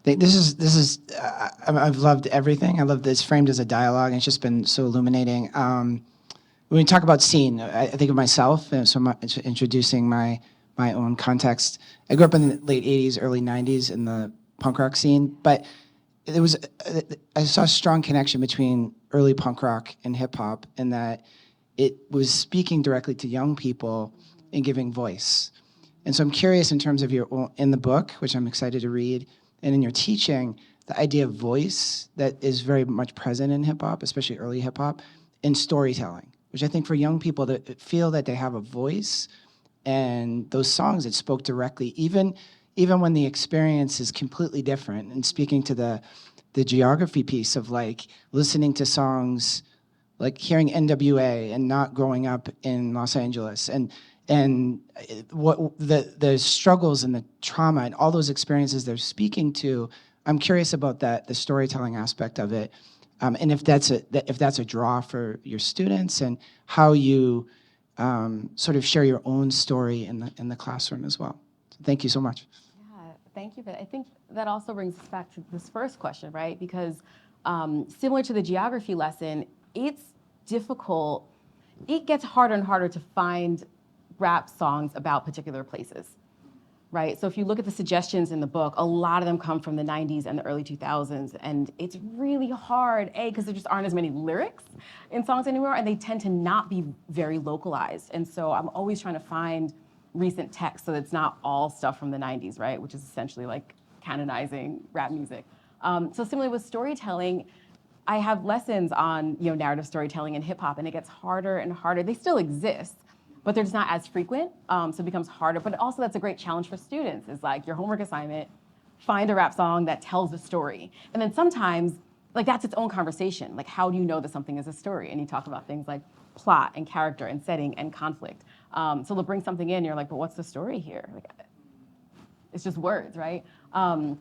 I've loved everything. I love that it's framed as a dialogue, and it's just been so illuminating. When we talk about scene, I think of myself, and so introducing my own context. I grew up in the late 80s, early 90s in the punk rock scene, but I saw a strong connection between early punk rock and hip hop in that it was speaking directly to young people and giving voice. And so I'm curious in terms of in the book, which I'm excited to read, and in your teaching, the idea of voice that is very much present in hip hop, especially early hip hop, and storytelling, which I think for young people that feel that they have a voice and those songs that spoke directly, even when the experience is completely different, and speaking to the geography piece of like listening to songs, like hearing NWA and not growing up in Los Angeles, and what the struggles and the trauma and all those experiences they're speaking to. I'm curious about that, the storytelling aspect of it, and if that's a draw for your students, and how you sort of share your own story in the classroom as well. So thank you so much. Yeah, thank you for that. I think that also brings us back to this first question, right? Because similar to the geography lesson, it's difficult. It gets harder and harder to find rap songs about particular places, right? So if you look at the suggestions in the book, a lot of them come from the 90s and the early 2000s, and it's really hard, because there just aren't as many lyrics in songs anymore, and they tend to not be very localized. And so I'm always trying to find recent text so that it's not all stuff from the 90s, right? Which is essentially like canonizing rap music. So similarly with storytelling, I have lessons on narrative storytelling and hip hop, and it gets harder and harder. They still exist, but they're just not as frequent, so it becomes harder. But also that's a great challenge for students, is like your homework assignment, find a rap song that tells a story. And then sometimes, like that's its own conversation. Like how do you know that something is a story? And you talk about things like plot and character and setting and conflict. So they'll bring something in, you're like, but what's the story here? Like, it's just words, right? So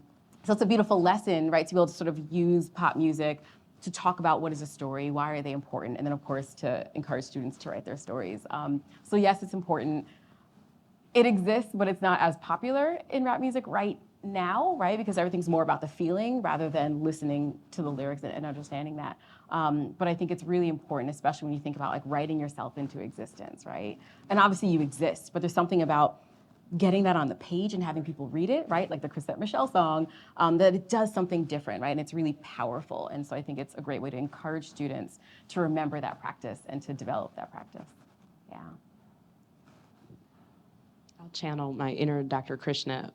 it's a beautiful lesson, right, to be able to sort of use pop music to talk about what is a story, why are they important, and then of course to encourage students to write their stories. So yes, it's important. It exists, but it's not as popular in rap music right now, right? Because everything's more about the feeling rather than listening to the lyrics and understanding that. But I think it's really important, especially when you think about like writing yourself into existence, right? And obviously you exist, but there's something about getting that on the page and having people read it, right? Like the Chrisette Michele song, that it does something different, right? And it's really powerful. And so I think it's a great way to encourage students to remember that practice and to develop that practice. Yeah. I'll channel my inner Dr. Krishna.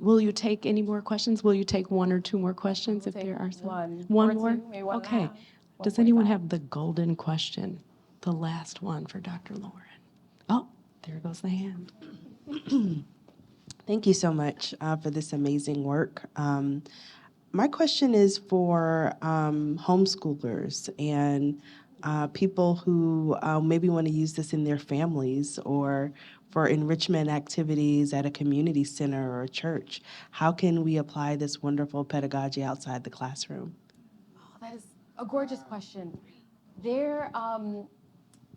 Will you take any more questions? Will you take one or two more questions if there are some? One or more? two, maybe one and a Okay. half, Does anyone 1:45. have the golden question? The last one for Dr. Lauren. Oh, there goes the hand. Thank you so much for this amazing work. My question is for homeschoolers and people who maybe want to use this in their families or for enrichment activities at a community center or a church. How can we apply this wonderful pedagogy outside the classroom? Oh, that is a gorgeous question.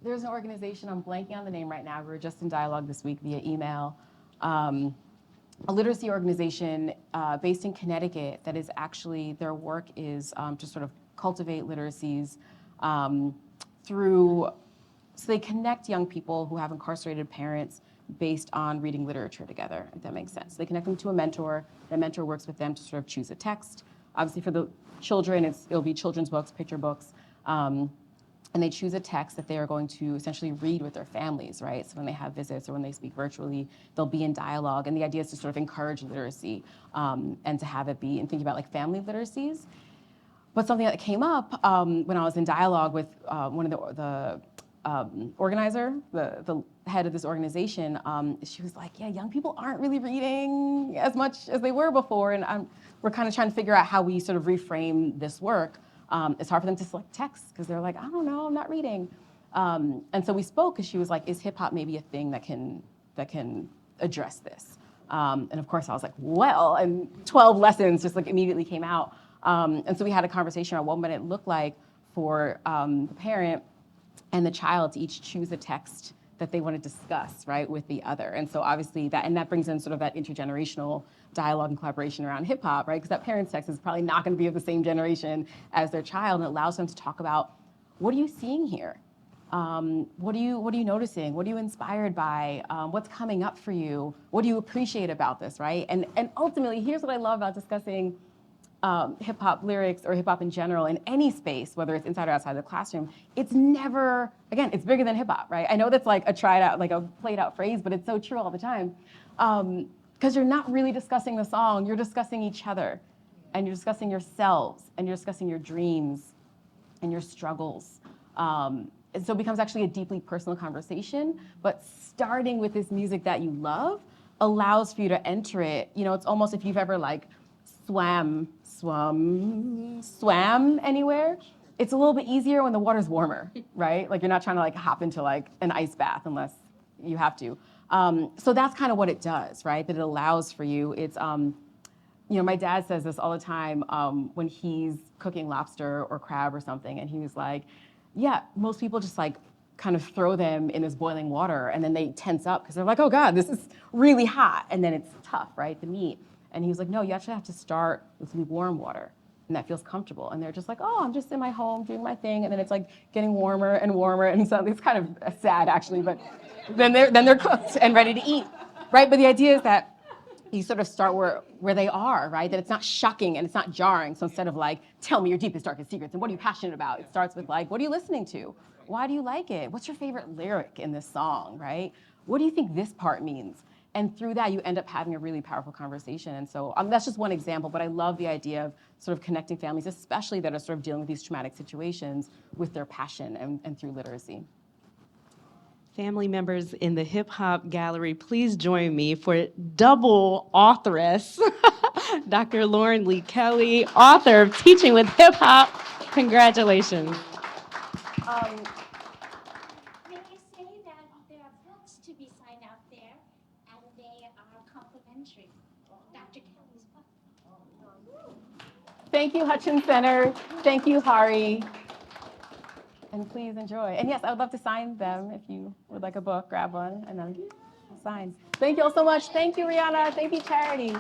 There's an organization, I'm blanking on the name right now, we were just in dialogue this week via email, a literacy organization based in Connecticut that is actually, their work is to sort of cultivate literacies through, so they connect young people who have incarcerated parents based on reading literature together, if that makes sense. They connect them to a mentor. That mentor works with them to sort of choose a text. Obviously for the children, it'll be children's books, picture books. And they choose a text that they are going to essentially read with their families, right? So when they have visits or when they speak virtually, they'll be in dialogue. And the idea is to sort of encourage literacy and to have it be, and think about like family literacies. But something that came up when I was in dialogue with one of the organizer, the head of this organization, she was like, yeah, young people aren't really reading as much as they were before. And we're kind of trying to figure out how we sort of reframe this work. It's hard for them to select text because they're like, I don't know, I'm not reading. And so we spoke because she was like, is hip hop maybe a thing that can address this? And of course I was like, well, and 12 lessons just like immediately came out. And so we had a conversation on what it looked like for the parent and the child to each choose a text that they want to discuss, right, with the other. And so obviously that brings in sort of that intergenerational dialogue and collaboration around hip hop, right? Because that parent's text is probably not going to be of the same generation as their child, and it allows them to talk about, what are you seeing here? What are you noticing? What are you inspired by? What's coming up for you? What do you appreciate about this, right? And ultimately, here's what I love about discussing hip hop lyrics or hip hop in general in any space, whether it's inside or outside the classroom. It's never, again, it's bigger than hip hop, right? I know that's like a tried out, like a played out phrase, but it's so true all the time. Because you're not really discussing the song, you're discussing each other, and you're discussing yourselves, and you're discussing your dreams and your struggles. And so it becomes actually a deeply personal conversation, but starting with this music that you love allows for you to enter it. You know, it's almost if you've ever like swam anywhere, it's a little bit easier when the water's warmer, right? Like you're not trying to like hop into like an ice bath unless you have to. So that's kind of what it does, right? That it allows for you. It's, you know, my dad says this all the time when he's cooking lobster or crab or something, and he was like, yeah, most people just like kind of throw them in this boiling water and then they tense up because they're like, oh God, this is really hot. And then it's tough, right? The meat. And he was like, no, you actually have to start with lukewarm water. And that feels comfortable. And they're just like, oh, I'm just in my home doing my thing. And then it's like getting warmer and warmer. And so it's kind of sad actually, but then they're cooked and ready to eat, right? But the idea is that you sort of start where they are, right? That it's not shocking and it's not jarring. So instead of like, tell me your deepest, darkest secrets and what are you passionate about? It starts with like, what are you listening to? Why do you like it? What's your favorite lyric in this song, right? What do you think this part means? And through that, you end up having a really powerful conversation. And so that's just one example, but I love the idea of sort of connecting families, especially that are sort of dealing with these traumatic situations with their passion and through literacy. Family members in the hip hop gallery, please join me for double authoress, Dr. Lauren Leigh Kelly, author of Teaching with Hip Hop. Congratulations. May I say that there are books to be signed out there, and they are complimentary. Dr. Kelly's book. Thank you, Hutchins Center. Thank you, Hari. And please enjoy. And yes, I would love to sign them. If you would like a book, grab one and then sign. Thank you all so much. Thank you, Rihanna. Thank you, Charity.